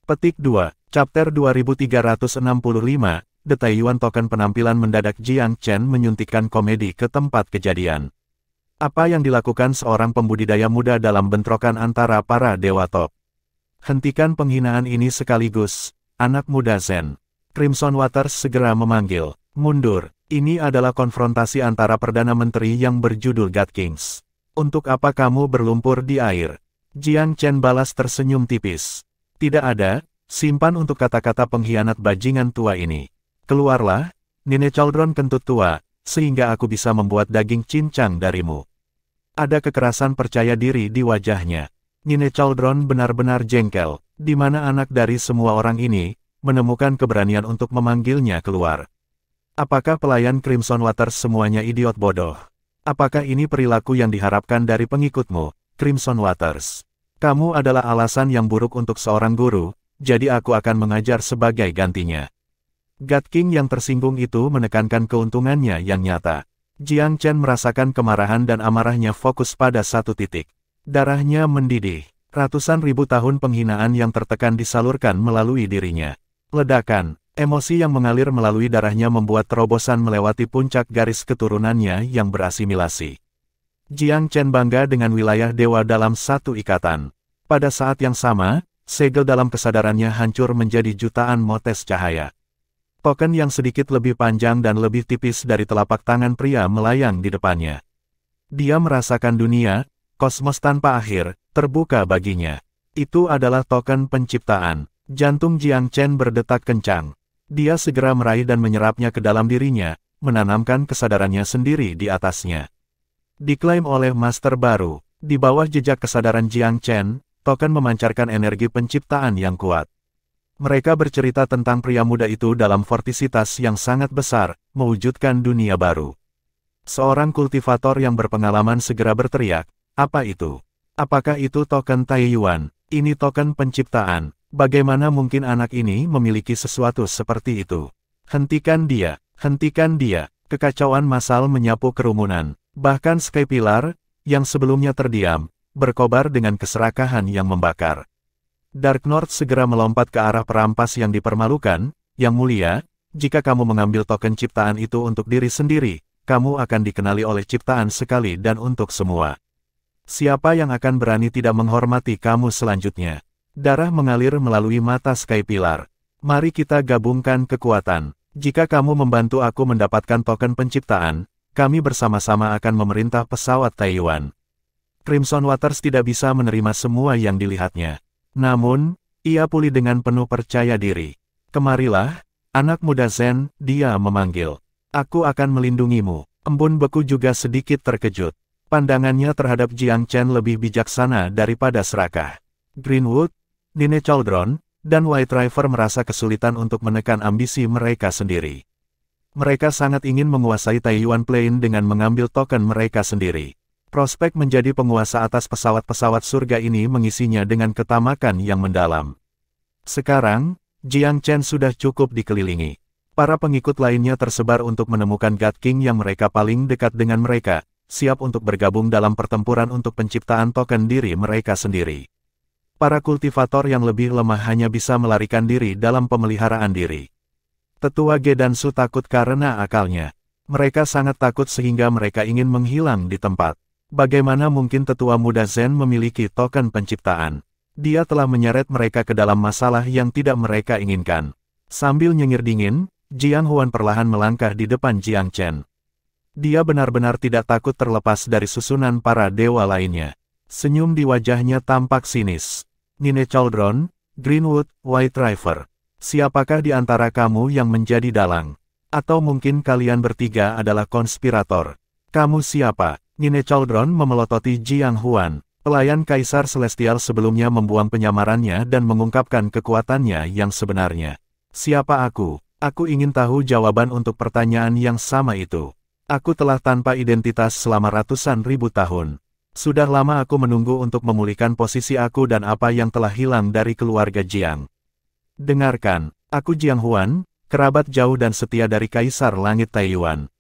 Petik 2, Chapter 2365, The Taiyuan Token. Penampilan mendadak Jiang Chen menyuntikkan komedi ke tempat kejadian. Apa yang dilakukan seorang pembudidaya muda dalam bentrokan antara para dewa top? Hentikan penghinaan ini sekaligus, anak muda Zen. Crimson Waters segera memanggil. Mundur, ini adalah konfrontasi antara Perdana Menteri yang berjudul God Kings. Untuk apa kamu berlumpur di air? Jiang Chen balas tersenyum tipis. Tidak ada, simpan untuk kata-kata pengkhianat bajingan tua ini. Keluarlah, Nine Chaldron kentut tua, sehingga aku bisa membuat daging cincang darimu. Ada kekerasan percaya diri di wajahnya. Nine Chaldron benar-benar jengkel, di mana anak dari semua orang ini, menemukan keberanian untuk memanggilnya keluar. Apakah pelayan Crimson Waters semuanya idiot bodoh? Apakah ini perilaku yang diharapkan dari pengikutmu, Crimson Waters? Kamu adalah alasan yang buruk untuk seorang guru, jadi aku akan mengajar sebagai gantinya. God King yang tersinggung itu menekankan keuntungannya yang nyata. Jiang Chen merasakan kemarahan dan amarahnya fokus pada satu titik. Darahnya mendidih. Ratusan ribu tahun penghinaan yang tertekan disalurkan melalui dirinya. Ledakan, emosi yang mengalir melalui darahnya membuat terobosan melewati puncak garis keturunannya yang berasimilasi. Jiang Chen bangga dengan wilayah dewa dalam satu ikatan. Pada saat yang sama, segel dalam kesadarannya hancur menjadi jutaan motes cahaya. Token yang sedikit lebih panjang dan lebih tipis dari telapak tangan pria melayang di depannya. Dia merasakan dunia, kosmos tanpa akhir, terbuka baginya. Itu adalah token penciptaan. Jantung Jiang Chen berdetak kencang. Dia segera meraih dan menyerapnya ke dalam dirinya, menanamkan kesadarannya sendiri di atasnya. Diklaim oleh Master baru, di bawah jejak kesadaran Jiang Chen, token memancarkan energi penciptaan yang kuat. Mereka bercerita tentang pria muda itu dalam vortisitas yang sangat besar, mewujudkan dunia baru. Seorang kultivator yang berpengalaman segera berteriak, "Apa itu? Apakah itu token Taiyuan? Ini token penciptaan. Bagaimana mungkin anak ini memiliki sesuatu seperti itu? Hentikan dia, hentikan dia." Kekacauan massal menyapu kerumunan. Bahkan Sky Pillar, yang sebelumnya terdiam, berkobar dengan keserakahan yang membakar. Dark North segera melompat ke arah perampas yang dipermalukan. "Yang mulia, jika kamu mengambil token ciptaan itu untuk diri sendiri, kamu akan dikenali oleh ciptaan sekali dan untuk semua. Siapa yang akan berani tidak menghormati kamu selanjutnya?" Darah mengalir melalui mata Sky Pillar. "Mari kita gabungkan kekuatan. Jika kamu membantu aku mendapatkan token penciptaan, kami bersama-sama akan memerintah pesawat Taiyuan." Crimson Waters tidak bisa menerima semua yang dilihatnya. Namun, ia pulih dengan penuh percaya diri. "Kemarilah, anak muda Zen," dia memanggil. "Aku akan melindungimu." Embun Beku juga sedikit terkejut. Pandangannya terhadap Jiang Chen lebih bijaksana daripada serakah. Greenwood, Nine Chaldron, dan White River merasa kesulitan untuk menekan ambisi mereka sendiri. Mereka sangat ingin menguasai Taiyuan Plain dengan mengambil token mereka sendiri. Prospek menjadi penguasa atas pesawat-pesawat surga ini mengisinya dengan ketamakan yang mendalam. Sekarang, Jiang Chen sudah cukup dikelilingi. Para pengikut lainnya tersebar untuk menemukan God King yang mereka paling dekat dengan mereka, siap untuk bergabung dalam pertempuran untuk penciptaan token diri mereka sendiri. Para kultivator yang lebih lemah hanya bisa melarikan diri dalam pemeliharaan diri. Tetua Gedansu takut karena akalnya. Mereka sangat takut sehingga mereka ingin menghilang di tempat. Bagaimana mungkin tetua muda Zen memiliki token penciptaan? Dia telah menyeret mereka ke dalam masalah yang tidak mereka inginkan. Sambil nyengir dingin, Jiang Huan perlahan melangkah di depan Jiang Chen. Dia benar-benar tidak takut terlepas dari susunan para dewa lainnya. Senyum di wajahnya tampak sinis. "Nine Chaldron, Greenwood, White River. Siapakah di antara kamu yang menjadi dalang? Atau mungkin kalian bertiga adalah konspirator? Kamu siapa?" Nine Chaldron memelototi Jiang Huan. Pelayan Kaisar Celestial sebelumnya membuang penyamarannya dan mengungkapkan kekuatannya yang sebenarnya. "Siapa aku? Aku ingin tahu jawaban untuk pertanyaan yang sama itu. Aku telah tanpa identitas selama ratusan ribu tahun. Sudah lama aku menunggu untuk memulihkan posisi aku dan apa yang telah hilang dari keluarga Jiang. Dengarkan, aku Jiang Huan, kerabat jauh dan setia dari Kaisar Langit Taiyuan.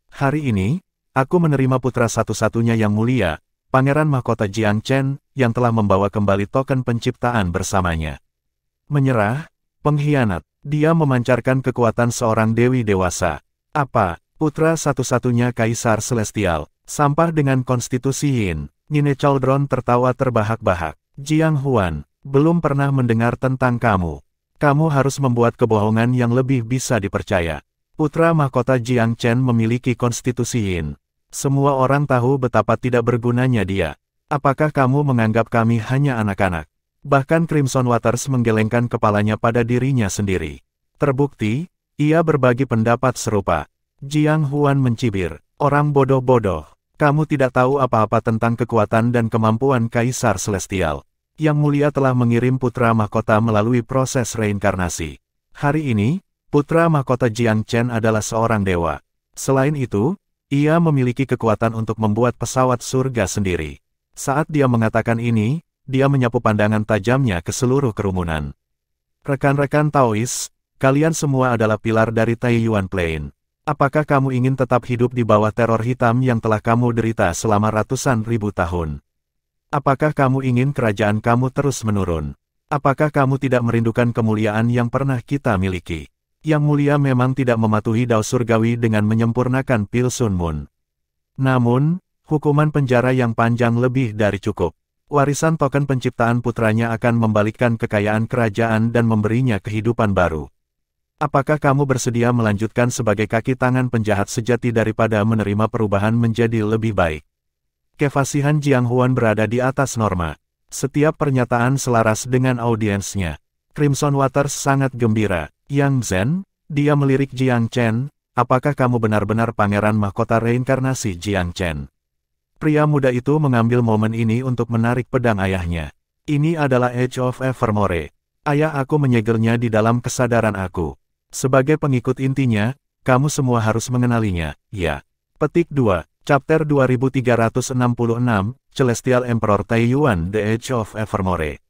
Hari ini, aku menerima putra satu-satunya yang mulia, Pangeran Mahkota Jiang Chen, yang telah membawa kembali token penciptaan bersamanya. Menyerah, pengkhianat." Dia memancarkan kekuatan seorang dewi dewasa. "Apa, putra satu-satunya Kaisar Celestial, sampah dengan konstitusi Yin?" Nine Chaldron tertawa terbahak-bahak. "Jiang Huan, belum pernah mendengar tentang kamu. Kamu harus membuat kebohongan yang lebih bisa dipercaya. Putra mahkota Jiang Chen memiliki konstitusi Yin. Semua orang tahu betapa tidak bergunanya dia. Apakah kamu menganggap kami hanya anak-anak?" Bahkan Crimson Waters menggelengkan kepalanya pada dirinya sendiri. Terbukti, ia berbagi pendapat serupa. Jiang Huan mencibir, "Orang bodoh-bodoh. Kamu tidak tahu apa-apa tentang kekuatan dan kemampuan Kaisar Celestial. Yang Mulia telah mengirim putra mahkota melalui proses reinkarnasi. Hari ini, putra mahkota Jiang Chen adalah seorang dewa. Selain itu, ia memiliki kekuatan untuk membuat pesawat surga sendiri." Saat dia mengatakan ini, dia menyapu pandangan tajamnya ke seluruh kerumunan. "Rekan-rekan Taois, kalian semua adalah pilar dari Taiyuan Plain. Apakah kamu ingin tetap hidup di bawah teror hitam yang telah kamu derita selama ratusan ribu tahun? Apakah kamu ingin kerajaan kamu terus menurun? Apakah kamu tidak merindukan kemuliaan yang pernah kita miliki? Yang Mulia memang tidak mematuhi dao surgawi dengan menyempurnakan Pil Sun Moon. Namun, hukuman penjara yang panjang lebih dari cukup. Warisan token penciptaan putranya akan membalikkan kekayaan kerajaan dan memberinya kehidupan baru. Apakah kamu bersedia melanjutkan sebagai kaki tangan penjahat sejati daripada menerima perubahan menjadi lebih baik?" Kefasihan Jiang Huan berada di atas norma. Setiap pernyataan selaras dengan audiensnya. Crimson Waters sangat gembira. "Yang Zen," dia melirik Jiang Chen, apakah kamu benar-benar pangeran mahkota reinkarnasi Jiang Chen? Pria muda itu mengambil momen ini untuk menarik pedang ayahnya. Ini adalah Age of Evermore. Ayah aku menyegelnya di dalam kesadaran aku. Sebagai pengikut intinya, kamu semua harus mengenalinya, ya. Petik 2, Chapter 2366, Celestial Emperor Taiyuan The Age of Evermore.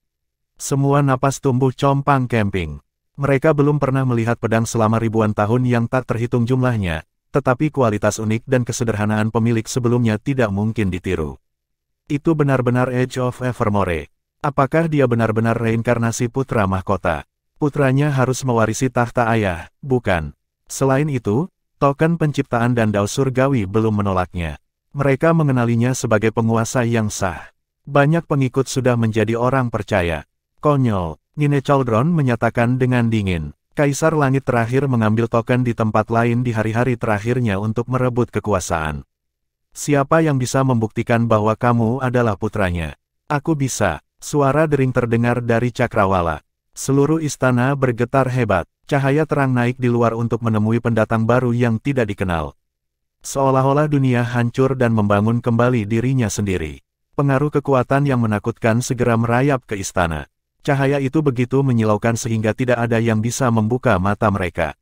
Semua napas tumbuh compang camping. Mereka belum pernah melihat pedang selama ribuan tahun yang tak terhitung jumlahnya, tetapi kualitas unik dan kesederhanaan pemilik sebelumnya tidak mungkin ditiru. Itu benar-benar Age of Evermore. Apakah dia benar-benar reinkarnasi putra mahkota? Putranya harus mewarisi tahta ayah, bukan? Selain itu, token penciptaan dan dao surgawi belum menolaknya. Mereka mengenalinya sebagai penguasa yang sah. Banyak pengikut sudah menjadi orang percaya. Konyol. Nine Chaldron menyatakan dengan dingin. Kaisar Langit terakhir mengambil token di tempat lain di hari-hari terakhirnya untuk merebut kekuasaan. Siapa yang bisa membuktikan bahwa kamu adalah putranya? Aku bisa. Suara dering terdengar dari cakrawala. Seluruh istana bergetar hebat. Cahaya terang naik di luar untuk menemui pendatang baru yang tidak dikenal. Seolah-olah dunia hancur dan membangun kembali dirinya sendiri. Pengaruh kekuatan yang menakutkan segera merayap ke istana. Cahaya itu begitu menyilaukan sehingga tidak ada yang bisa membuka mata mereka.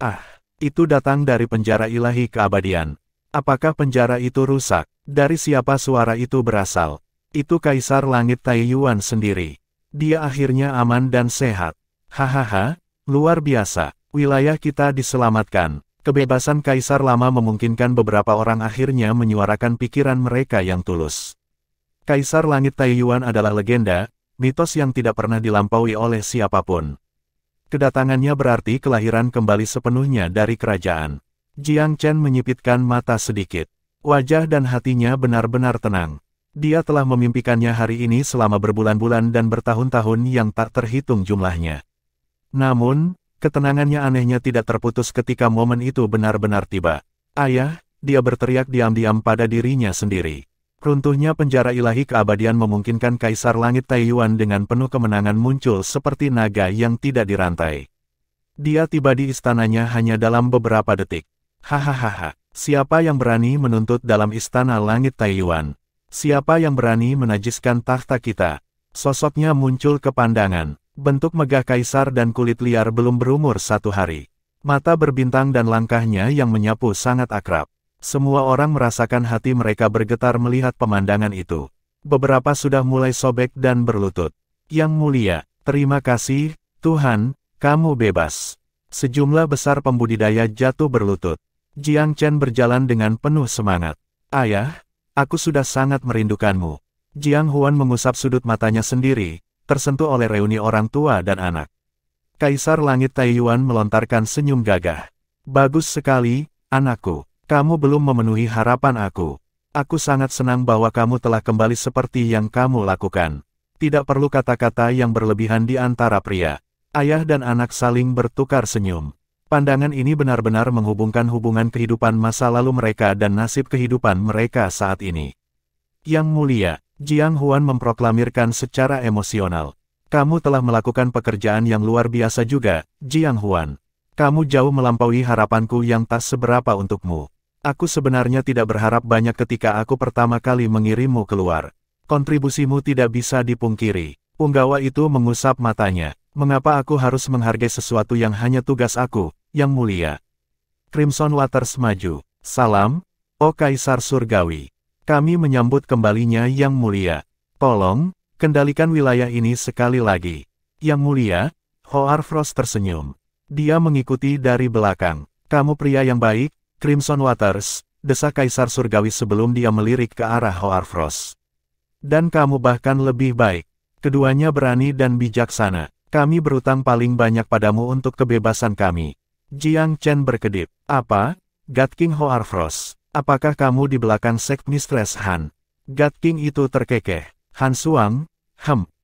Ah, itu datang dari penjara ilahi keabadian. Apakah penjara itu rusak? Dari siapa suara itu berasal? Itu Kaisar Langit Taiyuan sendiri. Dia akhirnya aman dan sehat. Hahaha, luar biasa. Wilayah kita diselamatkan. Kebebasan Kaisar Lama memungkinkan beberapa orang akhirnya menyuarakan pikiran mereka yang tulus. Kaisar Langit Taiyuan adalah legenda, mitos yang tidak pernah dilampaui oleh siapapun. Kedatangannya berarti kelahiran kembali sepenuhnya dari kerajaan. Jiang Chen menyipitkan mata sedikit. Wajah dan hatinya benar-benar tenang. Dia telah memimpikannya hari ini selama berbulan-bulan dan bertahun-tahun yang tak terhitung jumlahnya. Namun, ketenangannya anehnya tidak terputus ketika momen itu benar-benar tiba. Ayah, dia berteriak diam-diam pada dirinya sendiri. Runtuhnya penjara ilahi keabadian memungkinkan Kaisar Langit Taiyuan dengan penuh kemenangan muncul seperti naga yang tidak dirantai. Dia tiba di istananya hanya dalam beberapa detik. Hahaha, siapa yang berani menuntut dalam istana Langit Taiyuan? Siapa yang berani menajiskan tahta kita? Sosoknya muncul ke pandangan. Bentuk megah kaisar dan kulit liar belum berumur 1 hari. Mata berbintang dan langkahnya yang menyapu sangat akrab. Semua orang merasakan hati mereka bergetar melihat pemandangan itu. Beberapa sudah mulai sobek dan berlutut. Yang mulia, terima kasih, Tuhan, kamu bebas. Sejumlah besar pembudidaya jatuh berlutut. Jiang Chen berjalan dengan penuh semangat. Ayah, aku sudah sangat merindukanmu. Jiang Huan mengusap sudut matanya sendiri, tersentuh oleh reuni orang tua dan anak. Kaisar Langit Taiyuan melontarkan senyum gagah. Bagus sekali, anakku. Kamu belum memenuhi harapan aku. Aku sangat senang bahwa kamu telah kembali seperti yang kamu lakukan. Tidak perlu kata-kata yang berlebihan di antara pria. Ayah dan anak saling bertukar senyum. Pandangan ini benar-benar menghubungkan hubungan kehidupan masa lalu mereka dan nasib kehidupan mereka saat ini. Yang mulia, Jiang Huan memproklamirkan secara emosional. Kamu telah melakukan pekerjaan yang luar biasa juga, Jiang Huan. Kamu jauh melampaui harapanku yang tak seberapa untukmu. Aku sebenarnya tidak berharap banyak ketika aku pertama kali mengirimmu keluar. Kontribusimu tidak bisa dipungkiri. Punggawa itu mengusap matanya. Mengapa aku harus menghargai sesuatu yang hanya tugas aku, yang mulia? Crimson Waters maju. Salam, oh Kaisar Surgawi. Kami menyambut kembalinya yang mulia. Tolong, kendalikan wilayah ini sekali lagi. Yang mulia, Hoar Frost tersenyum. Dia mengikuti dari belakang. Kamu pria yang baik, Crimson Waters, desa Kaisar Surgawi sebelum dia melirik ke arah Hoar Frost. Dan kamu bahkan lebih baik. Keduanya berani dan bijaksana. Kami berutang paling banyak padamu untuk kebebasan kami. Jiang Chen berkedip. Apa? God King Hoar Frost. Apakah kamu di belakang sekt Mistress Han? God King itu terkekeh. Han Suang?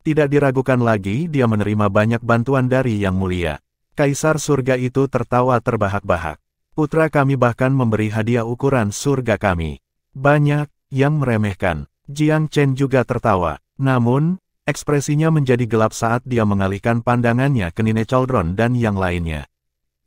Tidak diragukan lagi dia menerima banyak bantuan dari Yang Mulia. Kaisar surga itu tertawa terbahak-bahak. Putra kami bahkan memberi hadiah ukuran surga kami. Banyak yang meremehkan. Jiang Chen juga tertawa. Namun, ekspresinya menjadi gelap saat dia mengalihkan pandangannya ke Nine Chaldron dan yang lainnya.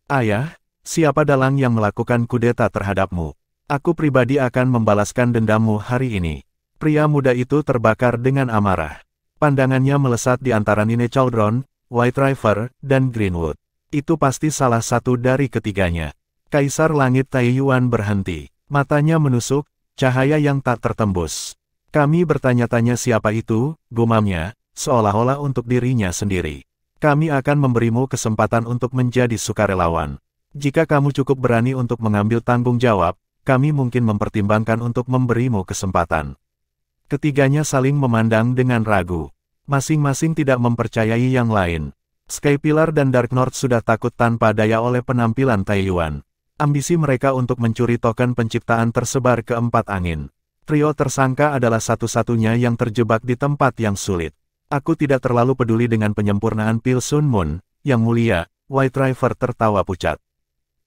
Ayah, Siapa dalang yang melakukan kudeta terhadapmu? Aku pribadi akan membalaskan dendammu hari ini. Pria muda itu terbakar dengan amarah. Pandangannya melesat di antara Nine Chaldron, White River, dan Greenwood. Itu pasti salah satu dari ketiganya. Kaisar Langit Taiyuan berhenti. Matanya menusuk, cahaya yang tak tertembus. Kami bertanya-tanya siapa itu, gumamnya, seolah-olah untuk dirinya sendiri. Kami akan memberimu kesempatan untuk menjadi sukarelawan. Jika kamu cukup berani untuk mengambil tanggung jawab, kami mungkin mempertimbangkan untuk memberimu kesempatan. Ketiganya saling memandang dengan ragu. Masing-masing tidak mempercayai yang lain. Skypillar dan Dark North sudah takut tanpa daya oleh penampilan Taiyuan. Ambisi mereka untuk mencuri token penciptaan tersebar ke 4 angin. Trio tersangka adalah satu-satunya yang terjebak di tempat yang sulit. Aku tidak terlalu peduli dengan penyempurnaan pil Sun Moon, yang mulia, White River tertawa pucat.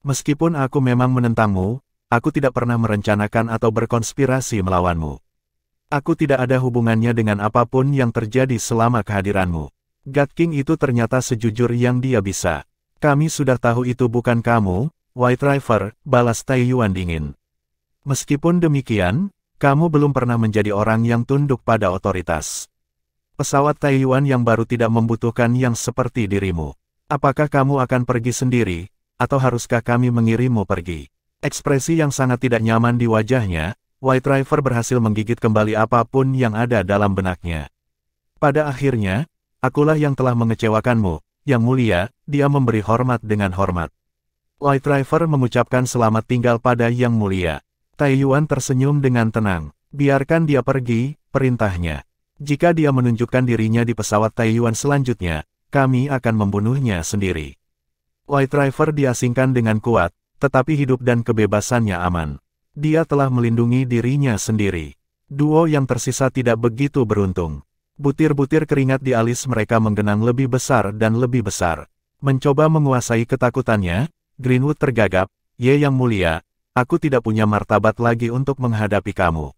Meskipun aku memang menentangmu, aku tidak pernah merencanakan atau berkonspirasi melawanmu. Aku tidak ada hubungannya dengan apapun yang terjadi selama kehadiranmu. God King itu ternyata sejujur yang dia bisa. Kami sudah tahu itu bukan kamu, White River, balas Taiyuan dingin. Meskipun demikian, kamu belum pernah menjadi orang yang tunduk pada otoritas. Pesawat Taiyuan yang baru tidak membutuhkan yang seperti dirimu. Apakah kamu akan pergi sendiri, atau haruskah kami mengirimmu pergi? Ekspresi yang sangat tidak nyaman di wajahnya, White River berhasil menggigit kembali apapun yang ada dalam benaknya. Pada akhirnya, akulah yang telah mengecewakanmu, yang mulia, dia memberi hormat dengan hormat. White River mengucapkan selamat tinggal pada Yang Mulia. Taiyuan tersenyum dengan tenang. Biarkan dia pergi, perintahnya. Jika dia menunjukkan dirinya di pesawat Taiyuan selanjutnya, kami akan membunuhnya sendiri. White River diasingkan dengan kuat, tetapi hidup dan kebebasannya aman. Dia telah melindungi dirinya sendiri. Duo yang tersisa tidak begitu beruntung. Butir-butir keringat di alis mereka menggenang lebih besar dan lebih besar. Mencoba menguasai ketakutannya, Greenwood tergagap, "Ye Yang Mulia, aku tidak punya martabat lagi untuk menghadapi kamu.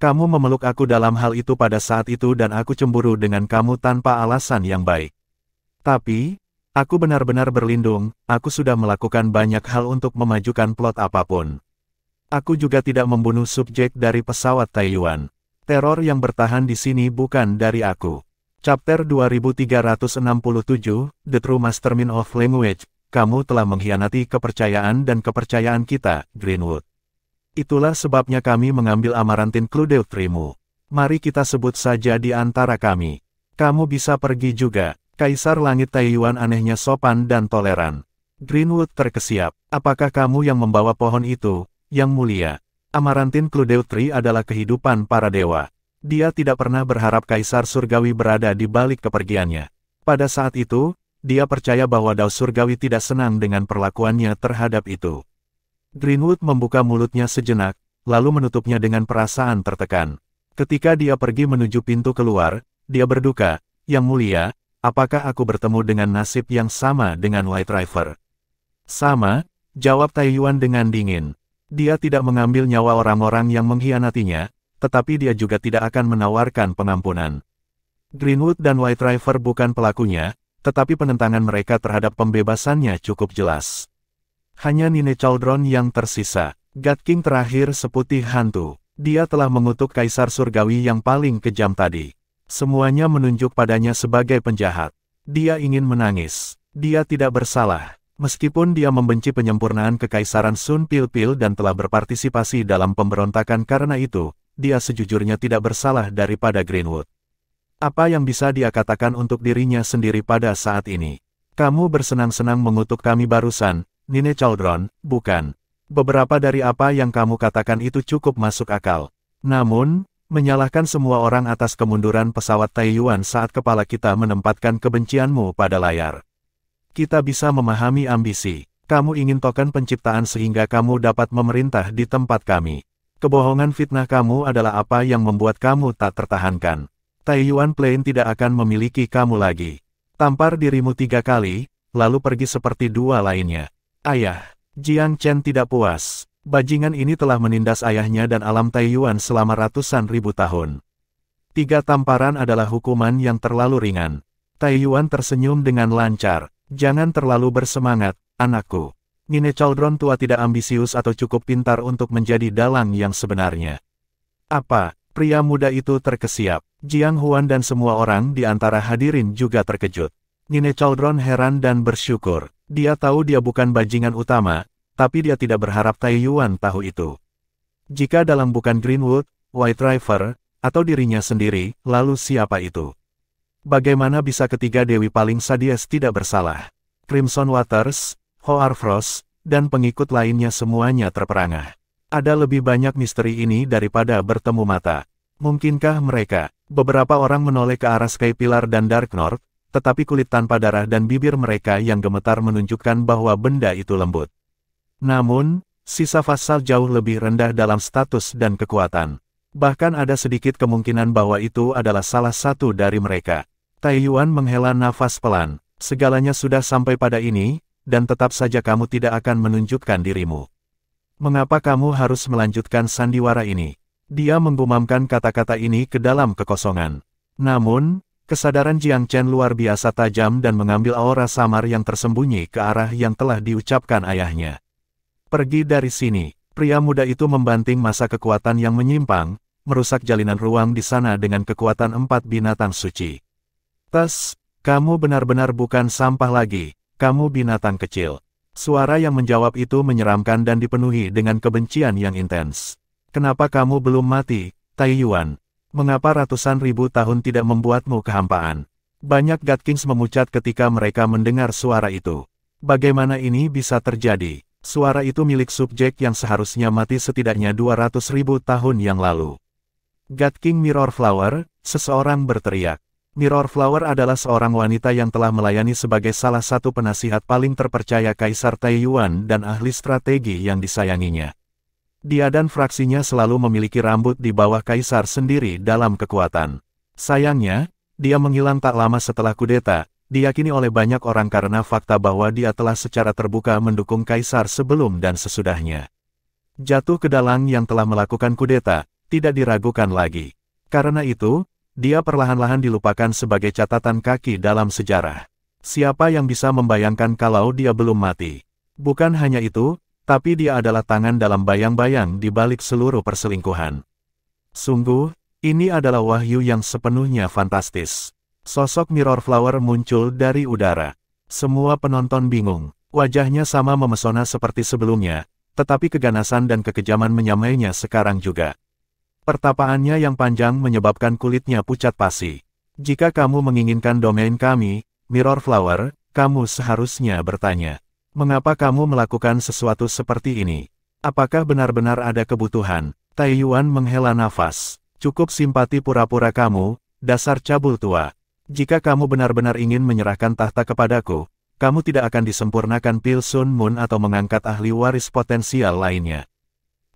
Kamu memeluk aku dalam hal itu pada saat itu dan aku cemburu dengan kamu tanpa alasan yang baik. Tapi, aku benar-benar berlindung, aku sudah melakukan banyak hal untuk memajukan plot apapun. Aku juga tidak membunuh subjek dari pesawat Taiyuan. Teror yang bertahan di sini bukan dari aku." Chapter 2367, The True Mastermind of Language. Kamu telah mengkhianati kepercayaan dan kepercayaan kita, Greenwood. Itulah sebabnya kami mengambil Amarantin Cluedeautrimu. Mari kita sebut saja di antara kami. Kamu bisa pergi juga. Kaisar Langit Taiyuan anehnya sopan dan toleran. Greenwood terkesiap. Apakah kamu yang membawa pohon itu, Yang Mulia? Amarantin Cluedeautri adalah kehidupan para dewa. Dia tidak pernah berharap Kaisar Surgawi berada di balik kepergiannya. Pada saat itu, dia percaya bahwa Daus Surgawi tidak senang dengan perlakuannya terhadap itu. Greenwood membuka mulutnya sejenak, lalu menutupnya dengan perasaan tertekan. Ketika dia pergi menuju pintu keluar, dia berduka, "Yang Mulia, apakah aku bertemu dengan nasib yang sama dengan White River?" "Sama," jawab Taiyuan dengan dingin. Dia tidak mengambil nyawa orang-orang yang mengkhianatinya, tetapi dia juga tidak akan menawarkan pengampunan. Greenwood dan White River bukan pelakunya, tetapi penentangan mereka terhadap pembebasannya cukup jelas. Hanya Nine Chaldron yang tersisa. God King terakhir seputih hantu. Dia telah mengutuk Kaisar Surgawi yang paling kejam tadi. Semuanya menunjuk padanya sebagai penjahat. Dia ingin menangis. Dia tidak bersalah. Meskipun dia membenci penyempurnaan kekaisaran Sun Pil-Pil dan telah berpartisipasi dalam pemberontakan karena itu, dia sejujurnya tidak bersalah daripada Greenwood. Apa yang bisa dia katakan untuk dirinya sendiri pada saat ini? Kamu bersenang-senang mengutuk kami barusan, Nine Chaldron, bukan? Beberapa dari apa yang kamu katakan itu cukup masuk akal. Namun, menyalahkan semua orang atas kemunduran pesawat Taiyuan saat kepala kita menempatkan kebencianmu pada layar. Kita bisa memahami ambisi. Kamu ingin token penciptaan sehingga kamu dapat memerintah di tempat kami. Kebohongan fitnah kamu adalah apa yang membuat kamu tak tertahankan. Taiyuan Plain tidak akan memiliki kamu lagi. Tampar dirimu 3 kali, lalu pergi seperti 2 lainnya. Ayah, Jiang Chen tidak puas. Bajingan ini telah menindas ayahnya dan alam Taiyuan selama ratusan ribu tahun. 3 tamparan adalah hukuman yang terlalu ringan. Taiyuan tersenyum dengan lancar. Jangan terlalu bersemangat, anakku. Nine Chaldron tua tidak ambisius atau cukup pintar untuk menjadi dalang yang sebenarnya. Apa? Pria muda itu terkesiap. Jiang Huan dan semua orang di antara hadirin juga terkejut. Nine Chaldron heran dan bersyukur. Dia tahu dia bukan bajingan utama, tapi dia tidak berharap Taiyuan tahu itu. Jika dalang bukan Greenwood, White River, atau dirinya sendiri, lalu siapa itu? Bagaimana bisa ketiga dewi paling sadies tidak bersalah? Crimson Waters, Hoarfrost, dan pengikut lainnya semuanya terperangah. Ada lebih banyak misteri ini daripada bertemu mata. Mungkinkah mereka? Beberapa orang menoleh ke arah Skypillar dan Dark North, tetapi kulit tanpa darah dan bibir mereka yang gemetar menunjukkan bahwa benda itu lembut. Namun, sisa Vassal jauh lebih rendah dalam status dan kekuatan. Bahkan ada sedikit kemungkinan bahwa itu adalah salah satu dari mereka. Taiyuan menghela nafas pelan. Segalanya sudah sampai pada ini, dan tetap saja kamu tidak akan menunjukkan dirimu. Mengapa kamu harus melanjutkan sandiwara ini? Dia menggumamkan kata-kata ini ke dalam kekosongan. Namun, kesadaran Jiang Chen luar biasa tajam dan mengambil aura samar yang tersembunyi ke arah yang telah diucapkan ayahnya. Pergi dari sini. Pria muda itu membanting masa kekuatan yang menyimpang, merusak jalinan ruang di sana dengan kekuatan 4 binatang suci. Tes, kamu benar-benar bukan sampah lagi, kamu binatang kecil. Suara yang menjawab itu menyeramkan dan dipenuhi dengan kebencian yang intens. Kenapa kamu belum mati, Taiyuan? Mengapa ratusan ribu tahun tidak membuatmu kehampaan? Banyak God Kings memucat ketika mereka mendengar suara itu. Bagaimana ini bisa terjadi? Suara itu milik subjek yang seharusnya mati setidaknya 200.000 tahun yang lalu. God King Mirror Flower, seseorang berteriak. Mirror Flower adalah seorang wanita yang telah melayani sebagai salah satu penasihat paling terpercaya Kaisar Taiyuan dan ahli strategi yang disayanginya. Dia dan fraksinya selalu memiliki rambut di bawah Kaisar sendiri dalam kekuatan. Sayangnya, dia menghilang tak lama setelah kudeta, diyakini oleh banyak orang karena fakta bahwa dia telah secara terbuka mendukung Kaisar sebelum dan sesudahnya. Jatuh ke dalang yang telah melakukan kudeta, tidak diragukan lagi. Karena itu, dia perlahan-lahan dilupakan sebagai catatan kaki dalam sejarah. Siapa yang bisa membayangkan kalau dia belum mati? Bukan hanya itu, tapi dia adalah tangan dalam bayang-bayang di balik seluruh perselingkuhan. Sungguh, ini adalah wahyu yang sepenuhnya fantastis. Sosok Mirror Flower muncul dari udara. Semua penonton bingung. Wajahnya sama memesona seperti sebelumnya, tetapi keganasan dan kekejaman menyamainya sekarang juga. Pertapaannya yang panjang menyebabkan kulitnya pucat pasi. Jika kamu menginginkan domain kami, Mirror Flower, kamu seharusnya bertanya. Mengapa kamu melakukan sesuatu seperti ini? Apakah benar-benar ada kebutuhan? Taiyuan menghela nafas. Cukup simpati pura-pura kamu, dasar cabul tua. Jika kamu benar-benar ingin menyerahkan tahta kepadaku, kamu tidak akan disempurnakan Pil Sun Moon atau mengangkat ahli waris potensial lainnya.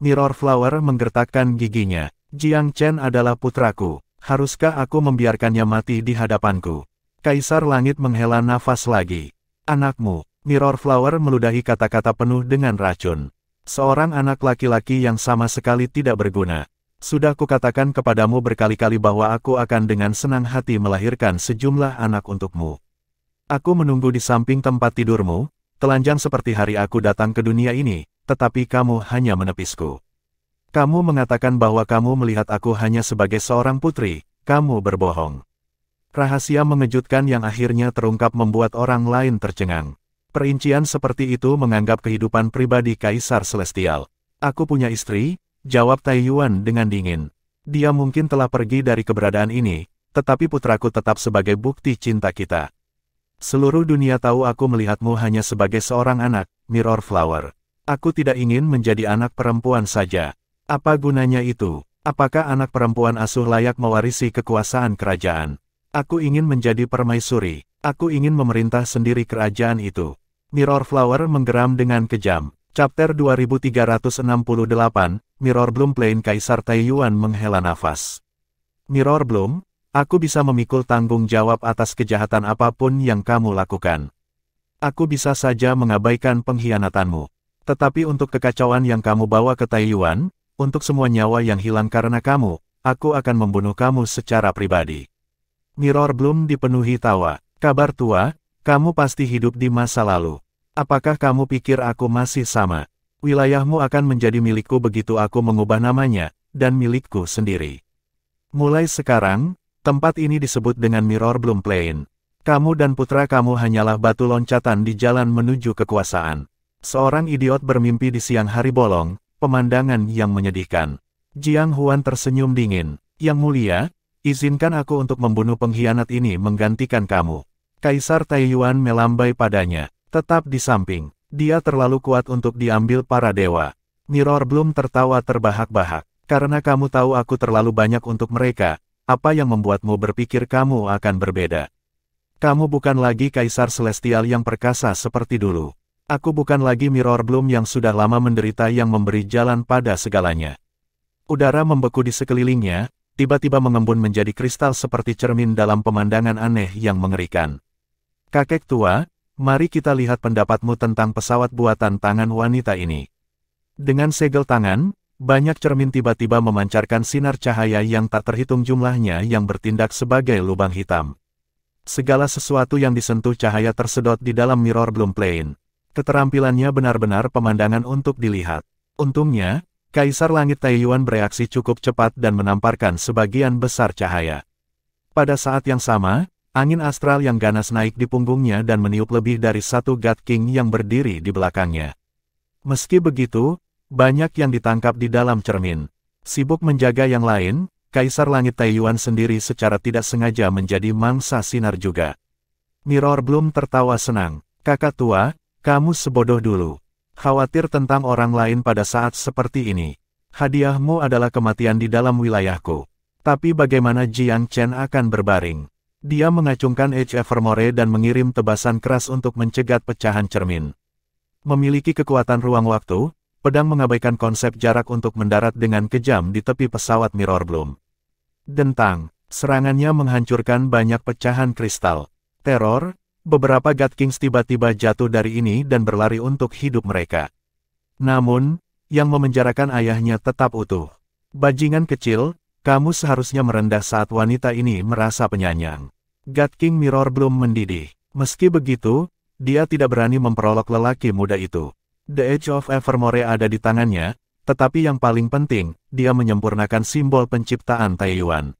Mirror Flower menggertakkan giginya. Jiang Chen adalah putraku. Haruskah aku membiarkannya mati di hadapanku? Kaisar Langit menghela nafas lagi. Anakmu. Mirror Flower meludahi kata-kata penuh dengan racun. Seorang anak laki-laki yang sama sekali tidak berguna. Sudah kukatakan kepadamu berkali-kali bahwa aku akan dengan senang hati melahirkan sejumlah anak untukmu. Aku menunggu di samping tempat tidurmu, telanjang seperti hari aku datang ke dunia ini, tetapi kamu hanya menepisku. Kamu mengatakan bahwa kamu melihat aku hanya sebagai seorang putri, kamu berbohong. Rahasia mengejutkan yang akhirnya terungkap membuat orang lain tercengang. Perincian seperti itu menganggap kehidupan pribadi Kaisar Celestial. Aku punya istri, jawab Taiyuan dengan dingin. Dia mungkin telah pergi dari keberadaan ini, tetapi putraku tetap sebagai bukti cinta kita. Seluruh dunia tahu aku melihatmu hanya sebagai seorang anak, Mirror Flower. Aku tidak ingin menjadi anak perempuan saja. Apa gunanya itu? Apakah anak perempuan asuh layak mewarisi kekuasaan kerajaan? Aku ingin menjadi permaisuri. Aku ingin memerintah sendiri kerajaan itu. Mirror Flower menggeram dengan kejam. Chapter 2368, Mirror Bloom Plain Kaisar Taiyuan menghela nafas. Mirror Bloom, aku bisa memikul tanggung jawab atas kejahatan apapun yang kamu lakukan. Aku bisa saja mengabaikan pengkhianatanmu. Tetapi untuk kekacauan yang kamu bawa ke Taiyuan, untuk semua nyawa yang hilang karena kamu, aku akan membunuh kamu secara pribadi. Mirror Bloom dipenuhi tawa. Kabar tua, kamu pasti hidup di masa lalu. Apakah kamu pikir aku masih sama? Wilayahmu akan menjadi milikku begitu aku mengubah namanya, dan milikku sendiri. Mulai sekarang, tempat ini disebut dengan Mirror Bloom Plain. Kamu dan putra kamu hanyalah batu loncatan di jalan menuju kekuasaan. Seorang idiot bermimpi di siang hari bolong, pemandangan yang menyedihkan. Jiang Huan tersenyum dingin. Yang mulia, izinkan aku untuk membunuh pengkhianat ini menggantikan kamu. Kaisar Taiyuan melambai padanya. Tetap di samping, dia terlalu kuat untuk diambil para dewa. Mirror Bloom tertawa terbahak-bahak. Karena kamu tahu aku terlalu banyak untuk mereka, apa yang membuatmu berpikir kamu akan berbeda? Kamu bukan lagi Kaisar Celestial yang perkasa seperti dulu. Aku bukan lagi Mirror Bloom yang sudah lama menderita yang memberi jalan pada segalanya. Udara membeku di sekelilingnya, tiba-tiba mengembun menjadi kristal seperti cermin dalam pemandangan aneh yang mengerikan. Kakek tua, mari kita lihat pendapatmu tentang pesawat buatan tangan wanita ini. Dengan segel tangan, banyak cermin tiba-tiba memancarkan sinar cahaya yang tak terhitung jumlahnya yang bertindak sebagai lubang hitam. Segala sesuatu yang disentuh cahaya tersedot di dalam Mirror Bloom Plain. Keterampilannya benar-benar pemandangan untuk dilihat. Untungnya, Kaisar Langit Taiyuan bereaksi cukup cepat dan menamparkan sebagian besar cahaya. Pada saat yang sama, angin astral yang ganas naik di punggungnya dan meniup lebih dari satu God King yang berdiri di belakangnya. Meski begitu, banyak yang ditangkap di dalam cermin. Sibuk menjaga yang lain, Kaisar Langit Taiyuan sendiri secara tidak sengaja menjadi mangsa sinar juga. Mirror Bloom tertawa senang. Kakak tua, kamu sebodoh dulu. Khawatir tentang orang lain pada saat seperti ini. Hadiahmu adalah kematian di dalam wilayahku. Tapi bagaimana Jiang Chen akan berbaring? Dia mengacungkan Edge Evermore dan mengirim tebasan keras untuk mencegat pecahan cermin. Memiliki kekuatan ruang waktu, pedang mengabaikan konsep jarak untuk mendarat dengan kejam di tepi pesawat Mirror Bloom. Dentang, serangannya menghancurkan banyak pecahan kristal. Teror, beberapa God Kings tiba-tiba jatuh dari ini dan berlari untuk hidup mereka. Namun, yang memenjarakan ayahnya tetap utuh. Bajingan kecil, kamu seharusnya merendah saat wanita ini merasa penyayang. God King Mirror Bloom mendidih. Meski begitu, dia tidak berani memperolok lelaki muda itu. The Edge of Evermore ada di tangannya, tetapi yang paling penting, dia menyempurnakan simbol penciptaan Taiyuan.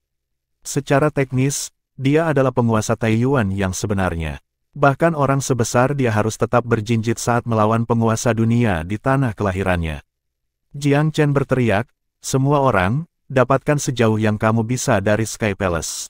Secara teknis, dia adalah penguasa Taiyuan yang sebenarnya. Bahkan orang sebesar dia harus tetap berjinjit saat melawan penguasa dunia di tanah kelahirannya. Jiang Chen berteriak, semua orang, dapatkan sejauh yang kamu bisa dari Sky Palace.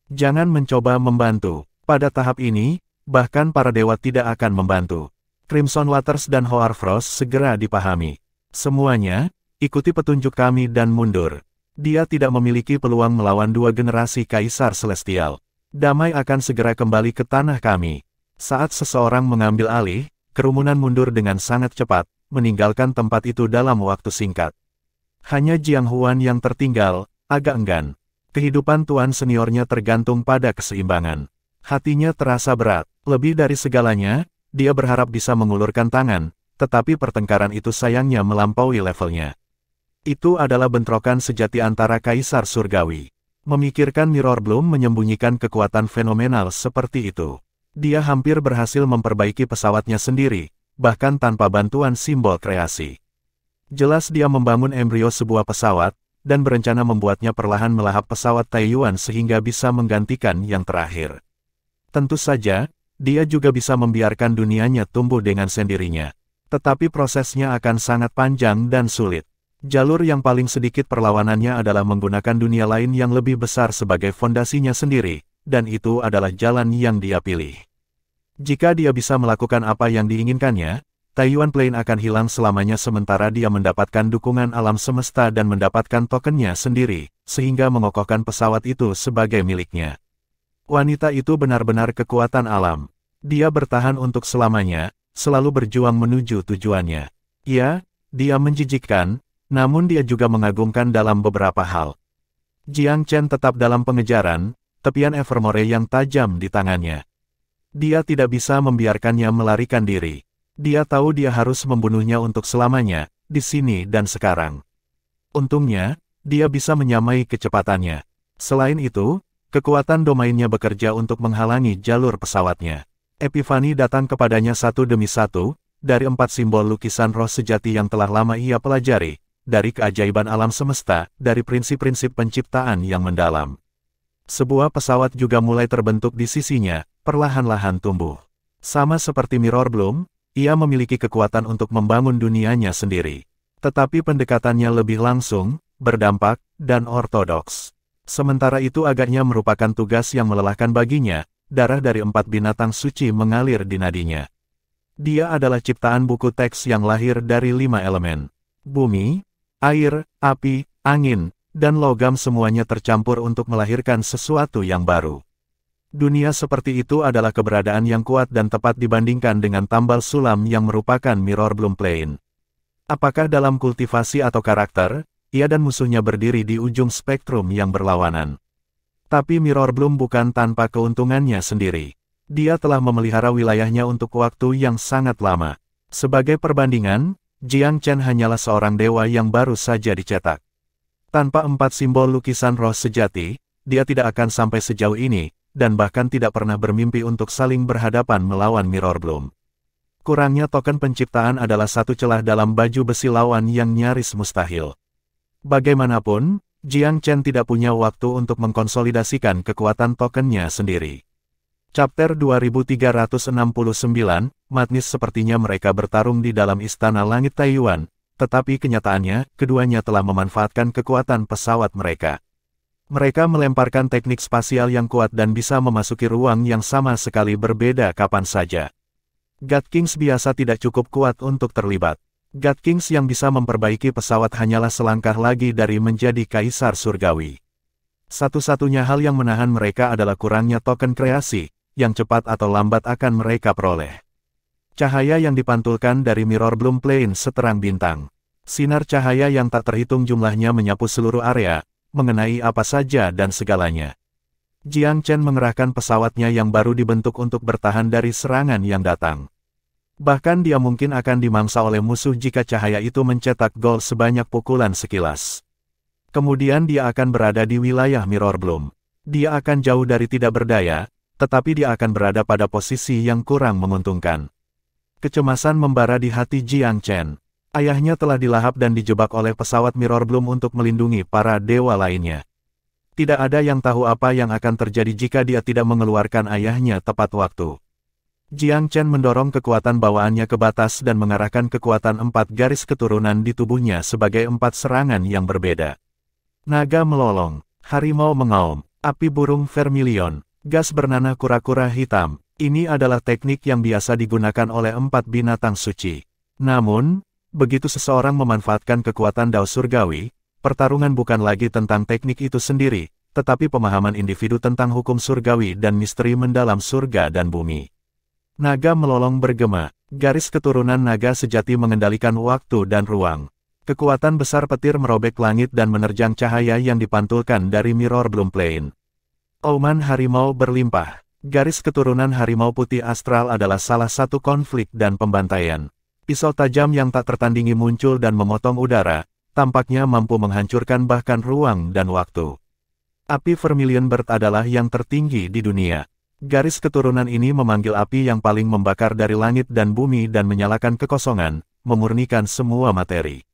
Jangan mencoba membantu. Pada tahap ini, bahkan para dewa tidak akan membantu. Crimson Waters dan Hoarfrost segera dipahami. Semuanya, ikuti petunjuk kami dan mundur. Dia tidak memiliki peluang melawan dua generasi Kaisar Celestial. Damai akan segera kembali ke tanah kami. Saat seseorang mengambil alih, kerumunan mundur dengan sangat cepat, meninggalkan tempat itu dalam waktu singkat. Hanya Jiang Huan yang tertinggal, agak enggan. Kehidupan tuan seniornya tergantung pada keseimbangan. Hatinya terasa berat. Lebih dari segalanya, dia berharap bisa mengulurkan tangan, tetapi pertengkaran itu sayangnya melampaui levelnya. Itu adalah bentrokan sejati antara Kaisar Surgawi. Memikirkan Mirror Bloom menyembunyikan kekuatan fenomenal seperti itu. Dia hampir berhasil memperbaiki pesawatnya sendiri, bahkan tanpa bantuan simbol kreasi. Jelas dia membangun embrio sebuah pesawat, dan berencana membuatnya perlahan melahap pesawat Taiyuan sehingga bisa menggantikan yang terakhir. Tentu saja, dia juga bisa membiarkan dunianya tumbuh dengan sendirinya. Tetapi prosesnya akan sangat panjang dan sulit. Jalur yang paling sedikit perlawanannya adalah menggunakan dunia lain yang lebih besar sebagai fondasinya sendiri, dan itu adalah jalan yang dia pilih. Jika dia bisa melakukan apa yang diinginkannya, Taiyuan Plain akan hilang selamanya sementara dia mendapatkan dukungan alam semesta dan mendapatkan tokennya sendiri, sehingga mengokohkan pesawat itu sebagai miliknya. Wanita itu benar-benar kekuatan alam. Dia bertahan untuk selamanya, selalu berjuang menuju tujuannya. Ya, dia menjijikkan, namun dia juga mengagumkan dalam beberapa hal. Jiang Chen tetap dalam pengejaran, tepian Evermore yang tajam di tangannya. Dia tidak bisa membiarkannya melarikan diri. Dia tahu dia harus membunuhnya untuk selamanya, di sini dan sekarang. Untungnya, dia bisa menyamai kecepatannya. Selain itu, kekuatan domainnya bekerja untuk menghalangi jalur pesawatnya. Epifani datang kepadanya satu demi satu, dari 4 simbol lukisan roh sejati yang telah lama ia pelajari, dari keajaiban alam semesta, dari prinsip-prinsip penciptaan yang mendalam. Sebuah pesawat juga mulai terbentuk di sisinya, perlahan-lahan tumbuh. Sama seperti Mirror Bloom, ia memiliki kekuatan untuk membangun dunianya sendiri. Tetapi pendekatannya lebih langsung, berdampak, dan ortodoks. Sementara itu agaknya merupakan tugas yang melelahkan baginya, darah dari 4 binatang suci mengalir di nadinya. Dia adalah ciptaan buku teks yang lahir dari 5 elemen. Bumi, air, api, angin, dan logam semuanya tercampur untuk melahirkan sesuatu yang baru. Dunia seperti itu adalah keberadaan yang kuat dan tepat dibandingkan dengan tambal sulam yang merupakan Mirror Bloom Plane. Apakah dalam kultivasi atau karakter, ia dan musuhnya berdiri di ujung spektrum yang berlawanan. Tapi Mirror Bloom bukan tanpa keuntungannya sendiri. Dia telah memelihara wilayahnya untuk waktu yang sangat lama. Sebagai perbandingan, Jiang Chen hanyalah seorang dewa yang baru saja dicetak. Tanpa 4 simbol lukisan roh sejati, dia tidak akan sampai sejauh ini, dan bahkan tidak pernah bermimpi untuk saling berhadapan melawan Mirror Bloom. Kurangnya token penciptaan adalah satu celah dalam baju besi lawan yang nyaris mustahil. Bagaimanapun, Jiang Chen tidak punya waktu untuk mengkonsolidasikan kekuatan tokennya sendiri. Chapter 2369, Madness. Sepertinya mereka bertarung di dalam Istana Langit Taiyuan, tetapi kenyataannya, keduanya telah memanfaatkan kekuatan pesawat mereka. Mereka melemparkan teknik spasial yang kuat dan bisa memasuki ruang yang sama sekali berbeda kapan saja. God Kings biasa tidak cukup kuat untuk terlibat. God Kings yang bisa memperbaiki pesawat hanyalah selangkah lagi dari menjadi kaisar surgawi. Satu-satunya hal yang menahan mereka adalah kurangnya token kreasi, yang cepat atau lambat akan mereka peroleh. Cahaya yang dipantulkan dari Mirror Bloom Plane seterang bintang. Sinar cahaya yang tak terhitung jumlahnya menyapu seluruh area, mengenai apa saja dan segalanya. Jiang Chen mengerahkan pesawatnya yang baru dibentuk untuk bertahan dari serangan yang datang. Bahkan dia mungkin akan dimangsa oleh musuh jika cahaya itu mencetak gol sebanyak pukulan sekilas. Kemudian dia akan berada di wilayah Mirror Bloom. Dia akan jauh dari tidak berdaya, tetapi dia akan berada pada posisi yang kurang menguntungkan. Kecemasan membara di hati Jiang Chen. Ayahnya telah dilahap dan dijebak oleh pesawat Mirror Bloom untuk melindungi para dewa lainnya. Tidak ada yang tahu apa yang akan terjadi jika dia tidak mengeluarkan ayahnya tepat waktu. Jiang Chen mendorong kekuatan bawaannya ke batas dan mengarahkan kekuatan 4 garis keturunan di tubuhnya sebagai 4 serangan yang berbeda. Naga melolong, harimau mengaum, api burung vermilion, gas bernanah kura-kura hitam. Ini adalah teknik yang biasa digunakan oleh 4 binatang suci. Namun, begitu seseorang memanfaatkan kekuatan Dao Surgawi, pertarungan bukan lagi tentang teknik itu sendiri, tetapi pemahaman individu tentang hukum surgawi dan misteri mendalam surga dan bumi. Naga melolong bergema, garis keturunan naga sejati mengendalikan waktu dan ruang. Kekuatan besar petir merobek langit dan menerjang cahaya yang dipantulkan dari Mirror Bloom Plane. Auman harimau berlimpah. Garis keturunan harimau putih astral adalah salah satu konflik dan pembantaian. Pisau tajam yang tak tertandingi muncul dan memotong udara, tampaknya mampu menghancurkan bahkan ruang dan waktu. Api Vermilion Bird adalah yang tertinggi di dunia. Garis keturunan ini memanggil api yang paling membakar dari langit dan bumi dan menyalakan kekosongan, memurnikan semua materi.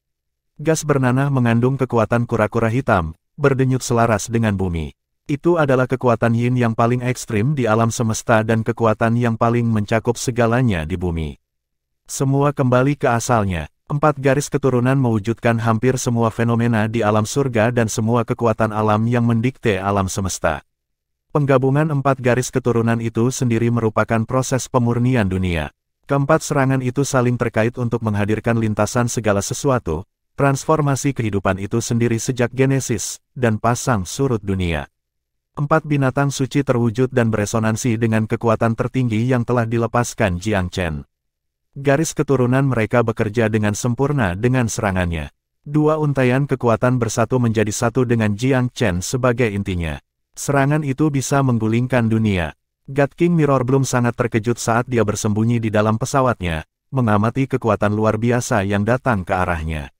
Gas bernanah mengandung kekuatan kura-kura hitam, berdenyut selaras dengan bumi. Itu adalah kekuatan yin yang paling ekstrim di alam semesta dan kekuatan yang paling mencakup segalanya di bumi. Semua kembali ke asalnya. 4 garis keturunan mewujudkan hampir semua fenomena di alam surga dan semua kekuatan alam yang mendikte alam semesta. Penggabungan 4 garis keturunan itu sendiri merupakan proses pemurnian dunia. Keempat serangan itu saling terkait untuk menghadirkan lintasan segala sesuatu, transformasi kehidupan itu sendiri sejak Genesis, dan pasang surut dunia. 4 binatang suci terwujud dan beresonansi dengan kekuatan tertinggi yang telah dilepaskan Jiang Chen. Garis keturunan mereka bekerja dengan sempurna dengan serangannya. 2 untaian kekuatan bersatu menjadi satu dengan Jiang Chen sebagai intinya. Serangan itu bisa menggulingkan dunia. God King Mirror Bloom sangat terkejut saat dia bersembunyi di dalam pesawatnya, mengamati kekuatan luar biasa yang datang ke arahnya.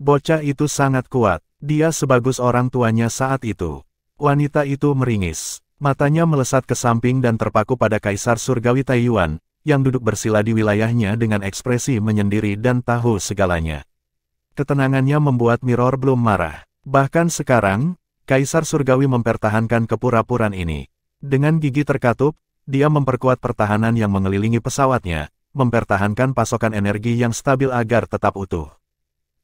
Bocah itu sangat kuat, dia sebagus orang tuanya saat itu. Wanita itu meringis. Matanya melesat ke samping dan terpaku pada Kaisar Surgawi Taiyuan, yang duduk bersila di wilayahnya dengan ekspresi menyendiri dan tahu segalanya. Ketenangannya membuat Mirror Bloom marah. Bahkan sekarang, Kaisar Surgawi mempertahankan kepura-puraan ini. Dengan gigi terkatup, dia memperkuat pertahanan yang mengelilingi pesawatnya, mempertahankan pasokan energi yang stabil agar tetap utuh.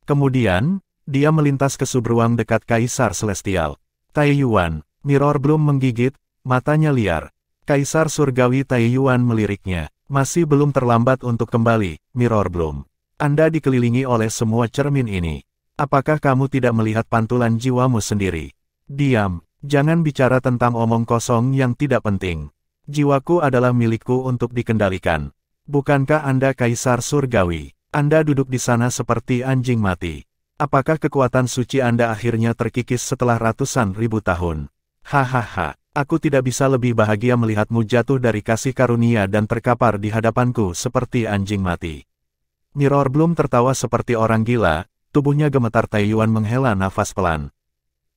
Kemudian, dia melintas ke subruang dekat Kaisar Celestial. Taiyuan, Mirror Bloom menggigit, matanya liar. Kaisar Surgawi Taiyuan meliriknya. Masih belum terlambat untuk kembali, Mirror Bloom. Anda dikelilingi oleh semua cermin ini. Apakah kamu tidak melihat pantulan jiwamu sendiri? Diam, jangan bicara tentang omong kosong yang tidak penting. Jiwaku adalah milikku untuk dikendalikan. Bukankah Anda Kaisar Surgawi? Anda duduk di sana seperti anjing mati. Apakah kekuatan suci Anda akhirnya terkikis setelah ratusan ribu tahun? Hahaha. Aku tidak bisa lebih bahagia melihatmu jatuh dari kasih karunia dan terkapar di hadapanku seperti anjing mati. Mirror Bloom tertawa seperti orang gila, tubuhnya gemetar. Taiyuan menghela nafas pelan.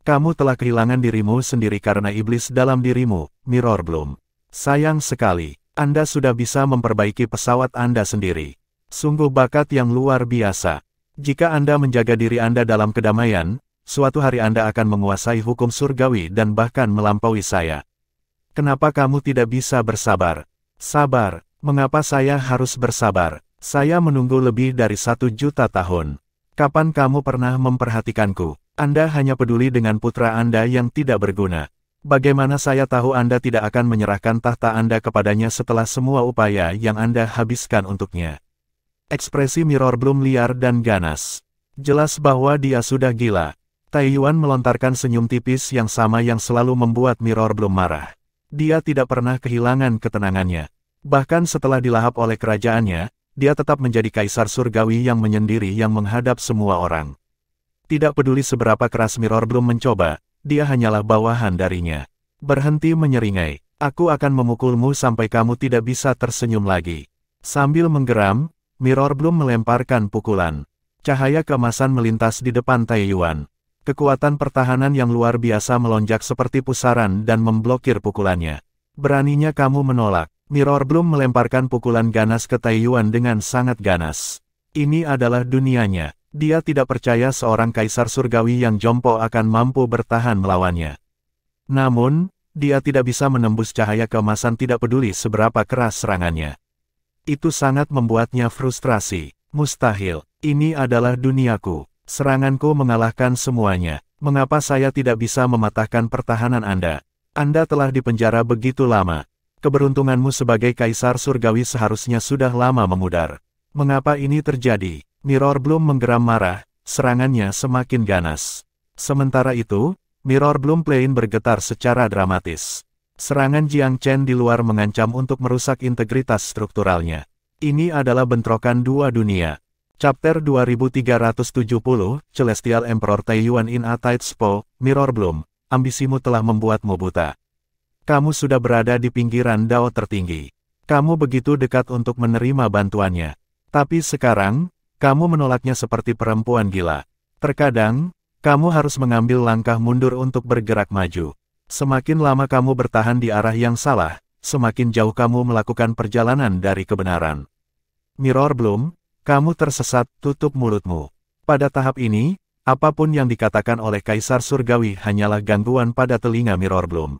Kamu telah kehilangan dirimu sendiri karena iblis dalam dirimu, Mirror Bloom. Sayang sekali, Anda sudah bisa memperbaiki pesawat Anda sendiri. Sungguh bakat yang luar biasa. Jika Anda menjaga diri Anda dalam kedamaian, suatu hari Anda akan menguasai hukum surgawi dan bahkan melampaui saya. Kenapa kamu tidak bisa bersabar? Sabar, mengapa saya harus bersabar? Saya menunggu lebih dari 1 juta tahun. Kapan kamu pernah memperhatikanku? Anda hanya peduli dengan putra Anda yang tidak berguna. Bagaimana saya tahu Anda tidak akan menyerahkan tahta Anda kepadanya setelah semua upaya yang Anda habiskan untuknya? Ekspresi Mirror Bloom liar dan ganas. Jelas bahwa dia sudah gila. Taiyuan melontarkan senyum tipis yang sama yang selalu membuat Mirror Bloom marah. Dia tidak pernah kehilangan ketenangannya. Bahkan setelah dilahap oleh kerajaannya, dia tetap menjadi Kaisar Surgawi yang menyendiri yang menghadap semua orang. Tidak peduli seberapa keras Mirror Bloom mencoba, dia hanyalah bawahan darinya. Berhenti menyeringai. Aku akan memukulmu sampai kamu tidak bisa tersenyum lagi. Sambil menggeram, Mirror Bloom melemparkan pukulan. Cahaya keemasan melintas di depan Taiyuan. Kekuatan pertahanan yang luar biasa melonjak seperti pusaran dan memblokir pukulannya. Beraninya kamu menolak. Mirror Bloom melemparkan pukulan ganas ke Taiyuan dengan sangat ganas. Ini adalah dunianya. Dia tidak percaya seorang Kaisar Surgawi yang jompo akan mampu bertahan melawannya. Namun, dia tidak bisa menembus cahaya keemasan tidak peduli seberapa keras serangannya. Itu sangat membuatnya frustrasi. Mustahil. Ini adalah duniaku. Seranganku mengalahkan semuanya. Mengapa saya tidak bisa mematahkan pertahanan Anda? Anda telah dipenjara begitu lama. Keberuntunganmu sebagai Kaisar Surgawi seharusnya sudah lama memudar. Mengapa ini terjadi? Mirror Bloom menggeram marah, serangannya semakin ganas. Sementara itu, Mirror Bloom Plane bergetar secara dramatis. Serangan Jiang Chen di luar mengancam untuk merusak integritas strukturalnya. Ini adalah bentrokan dua dunia. Chapter 2370, Celestial Emperor Taiyuan in a Tight Spot. Mirror Bloom, ambisimu telah membuatmu buta. Kamu sudah berada di pinggiran dao tertinggi. Kamu begitu dekat untuk menerima bantuannya. Tapi sekarang, kamu menolaknya seperti perempuan gila. Terkadang, kamu harus mengambil langkah mundur untuk bergerak maju. Semakin lama kamu bertahan di arah yang salah, semakin jauh kamu melakukan perjalanan dari kebenaran. Mirror Bloom, kamu tersesat, tutup mulutmu. Pada tahap ini, apapun yang dikatakan oleh Kaisar Surgawi hanyalah gangguan pada telinga Mirror Bloom.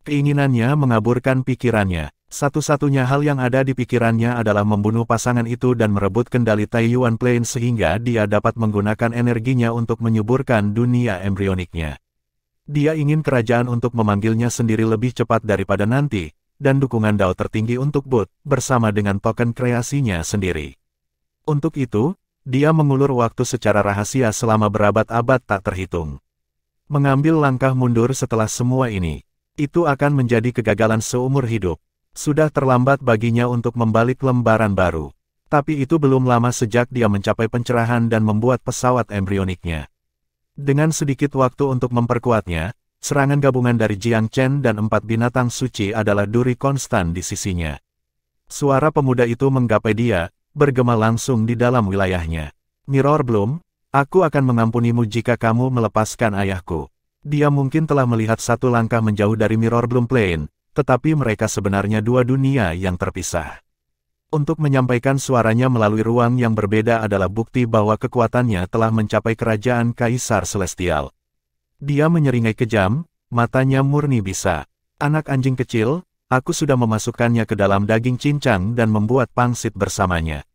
Keinginannya mengaburkan pikirannya. Satu-satunya hal yang ada di pikirannya adalah membunuh pasangan itu dan merebut kendali Taiyuan Plane sehingga dia dapat menggunakan energinya untuk menyuburkan dunia embrioniknya. Dia ingin kerajaan untuk memanggilnya sendiri lebih cepat daripada nanti, dan dukungan dao tertinggi untuk Bud, bersama dengan token kreasinya sendiri. Untuk itu, dia mengulur waktu secara rahasia selama berabad-abad tak terhitung. Mengambil langkah mundur setelah semua ini, itu akan menjadi kegagalan seumur hidup. Sudah terlambat baginya untuk membalik lembaran baru. Tapi itu belum lama sejak dia mencapai pencerahan dan membuat pesawat embrioniknya. Dengan sedikit waktu untuk memperkuatnya, serangan gabungan dari Jiang Chen dan 4 binatang suci adalah duri konstan di sisinya. Suara pemuda itu menggapai dia, bergema langsung di dalam wilayahnya. Mirror Bloom, aku akan mengampunimu jika kamu melepaskan ayahku. Dia mungkin telah melihat satu langkah menjauh dari Mirror Bloom Plain, tetapi mereka sebenarnya dua dunia yang terpisah. Untuk menyampaikan suaranya melalui ruang yang berbeda adalah bukti bahwa kekuatannya telah mencapai kerajaan Kaisar Celestial. Dia menyeringai kejam, matanya murni bisa. Anak anjing kecil, aku sudah memasukkannya ke dalam daging cincang dan membuat pangsit bersamanya.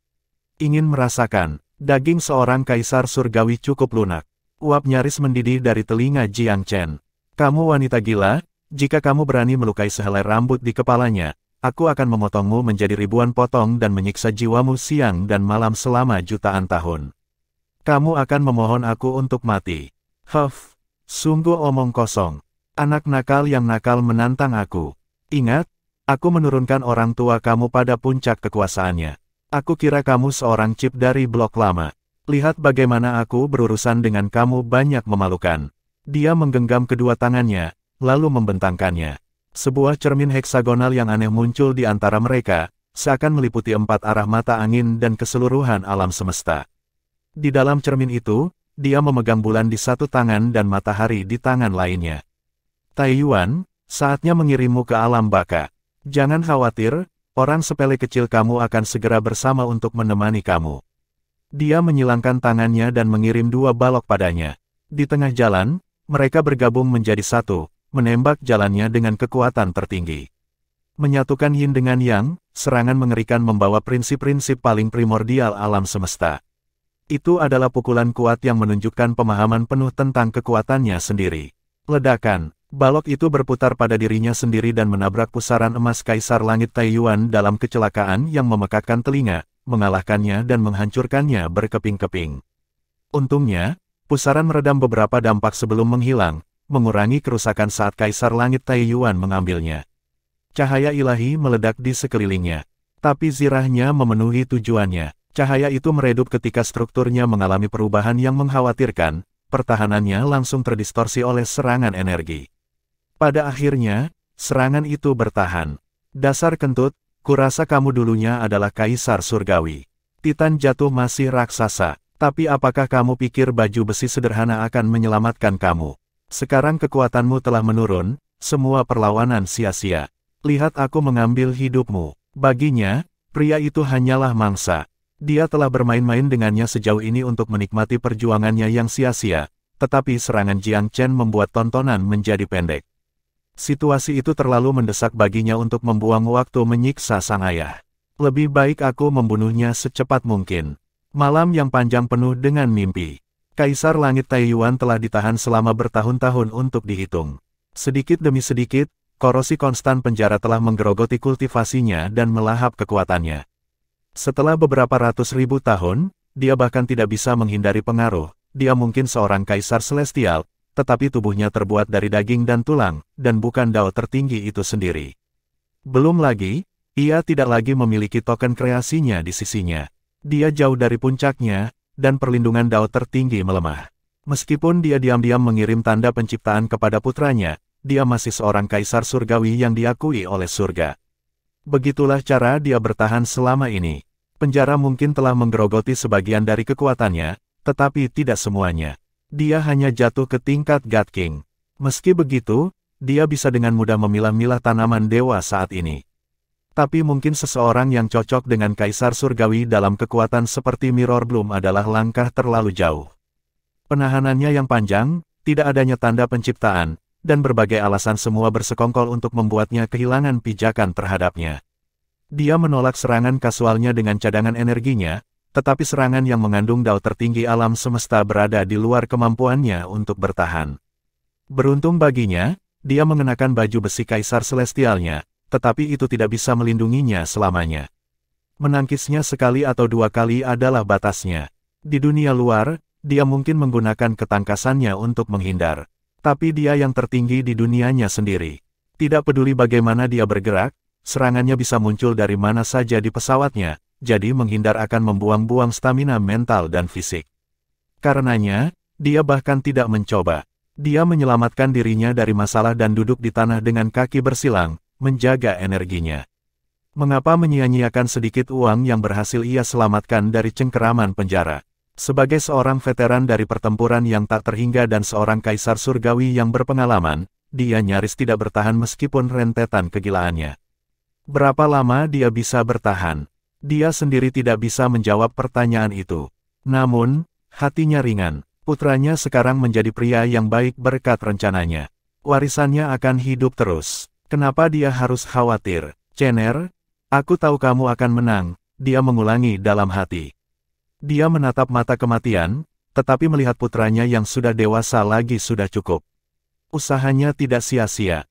Ingin merasakan, daging seorang kaisar surgawi cukup lunak. Uap nyaris mendidih dari telinga Jiang Chen. Kamu wanita gila, jika kamu berani melukai sehelai rambut di kepalanya, aku akan memotongmu menjadi ribuan potong dan menyiksa jiwamu siang dan malam selama jutaan tahun. Kamu akan memohon aku untuk mati. Huff, sungguh omong kosong. Anak nakal yang nakal menantang aku. Ingat, aku menurunkan orang tua kamu pada puncak kekuasaannya. Aku kira kamu seorang chip dari blok lama. Lihat bagaimana aku berurusan dengan kamu banyak memalukan. Dia menggenggam kedua tangannya, lalu membentangkannya. Sebuah cermin heksagonal yang aneh muncul di antara mereka, seakan meliputi 4 arah mata angin dan keseluruhan alam semesta. Di dalam cermin itu, dia memegang bulan di satu tangan dan matahari di tangan lainnya. Taiyuan, saatnya mengirimmu ke alam baka. Jangan khawatir, orang sepele kecil kamu akan segera bersama untuk menemani kamu. Dia menyilangkan tangannya dan mengirim 2 balok padanya. Di tengah jalan, mereka bergabung menjadi satu, menembak jalannya dengan kekuatan tertinggi. Menyatukan yin dengan yang, serangan mengerikan membawa prinsip-prinsip paling primordial alam semesta. Itu adalah pukulan kuat yang menunjukkan pemahaman penuh tentang kekuatannya sendiri. Ledakan, balok itu berputar pada dirinya sendiri dan menabrak pusaran emas Kaisar Langit Taiyuan dalam kecelakaan yang memekakkan telinga, mengalahkannya dan menghancurkannya berkeping-keping. Untungnya, pusaran meredam beberapa dampak sebelum menghilang, mengurangi kerusakan saat Kaisar Langit Taiyuan mengambilnya. Cahaya ilahi meledak di sekelilingnya. Tapi zirahnya memenuhi tujuannya. Cahaya itu meredup ketika strukturnya mengalami perubahan yang mengkhawatirkan, pertahanannya langsung terdistorsi oleh serangan energi. Pada akhirnya, serangan itu bertahan. Dasar kentut, kurasa kamu dulunya adalah kaisar surgawi. Titan jatuh masih raksasa, tapi apakah kamu pikir baju besi sederhana akan menyelamatkan kamu? Sekarang kekuatanmu telah menurun, semua perlawanan sia-sia. Lihat aku mengambil hidupmu. Baginya, pria itu hanyalah mangsa. Dia telah bermain-main dengannya sejauh ini untuk menikmati perjuangannya yang sia-sia, tetapi serangan Jiang Chen membuat tontonan menjadi pendek. Situasi itu terlalu mendesak baginya untuk membuang waktu menyiksa sang ayah. Lebih baik aku membunuhnya secepat mungkin. Malam yang panjang penuh dengan mimpi. Kaisar Langit Taiyuan telah ditahan selama bertahun-tahun untuk dihitung. Sedikit demi sedikit, korosi konstan penjara telah menggerogoti kultivasinya dan melahap kekuatannya. Setelah beberapa ratus ribu tahun, dia bahkan tidak bisa menghindari pengaruh. Dia mungkin seorang kaisar celestial, tetapi tubuhnya terbuat dari daging dan tulang, dan bukan dao tertinggi itu sendiri. Belum lagi, ia tidak lagi memiliki token kreasinya di sisinya. Dia jauh dari puncaknya, dan perlindungan dao tertinggi melemah. Meskipun dia diam-diam mengirim tanda penciptaan kepada putranya, dia masih seorang kaisar surgawi yang diakui oleh surga. Begitulah cara dia bertahan selama ini. Penjara mungkin telah menggerogoti sebagian dari kekuatannya, tetapi tidak semuanya. Dia hanya jatuh ke tingkat God King. Meski begitu, dia bisa dengan mudah memilah-milah tanaman dewa saat ini. Tapi mungkin seseorang yang cocok dengan kaisar surgawi dalam kekuatan seperti Mirror Bloom adalah langkah terlalu jauh. Penahanannya yang panjang, tidak adanya tanda penciptaan, dan berbagai alasan semua bersekongkol untuk membuatnya kehilangan pijakan terhadapnya. Dia menolak serangan kasualnya dengan cadangan energinya, tetapi serangan yang mengandung dao tertinggi alam semesta berada di luar kemampuannya untuk bertahan. Beruntung baginya, dia mengenakan baju besi kaisar celestialnya, tetapi itu tidak bisa melindunginya selamanya. Menangkisnya sekali atau 2 kali adalah batasnya. Di dunia luar, dia mungkin menggunakan ketangkasannya untuk menghindar. Tapi dia yang tertinggi di dunianya sendiri. Tidak peduli bagaimana dia bergerak, serangannya bisa muncul dari mana saja di pesawatnya, jadi menghindar akan membuang-buang stamina mental dan fisik. Karenanya, dia bahkan tidak mencoba. Dia menyelamatkan dirinya dari masalah dan duduk di tanah dengan kaki bersilang, menjaga energinya. Mengapa menyia-nyiakan sedikit uang yang berhasil ia selamatkan dari cengkeraman penjara? Sebagai seorang veteran dari pertempuran yang tak terhingga dan seorang kaisar surgawi yang berpengalaman, dia nyaris tidak bertahan meskipun rentetan kegilaannya. Berapa lama dia bisa bertahan? Dia sendiri tidak bisa menjawab pertanyaan itu. Namun, hatinya ringan. Putranya sekarang menjadi pria yang baik berkat rencananya. Warisannya akan hidup terus. Kenapa dia harus khawatir? Cener, aku tahu kamu akan menang, dia mengulangi dalam hati. Dia menatap mata kematian, tetapi melihat putranya yang sudah dewasa lagi sudah cukup. Usahanya tidak sia-sia.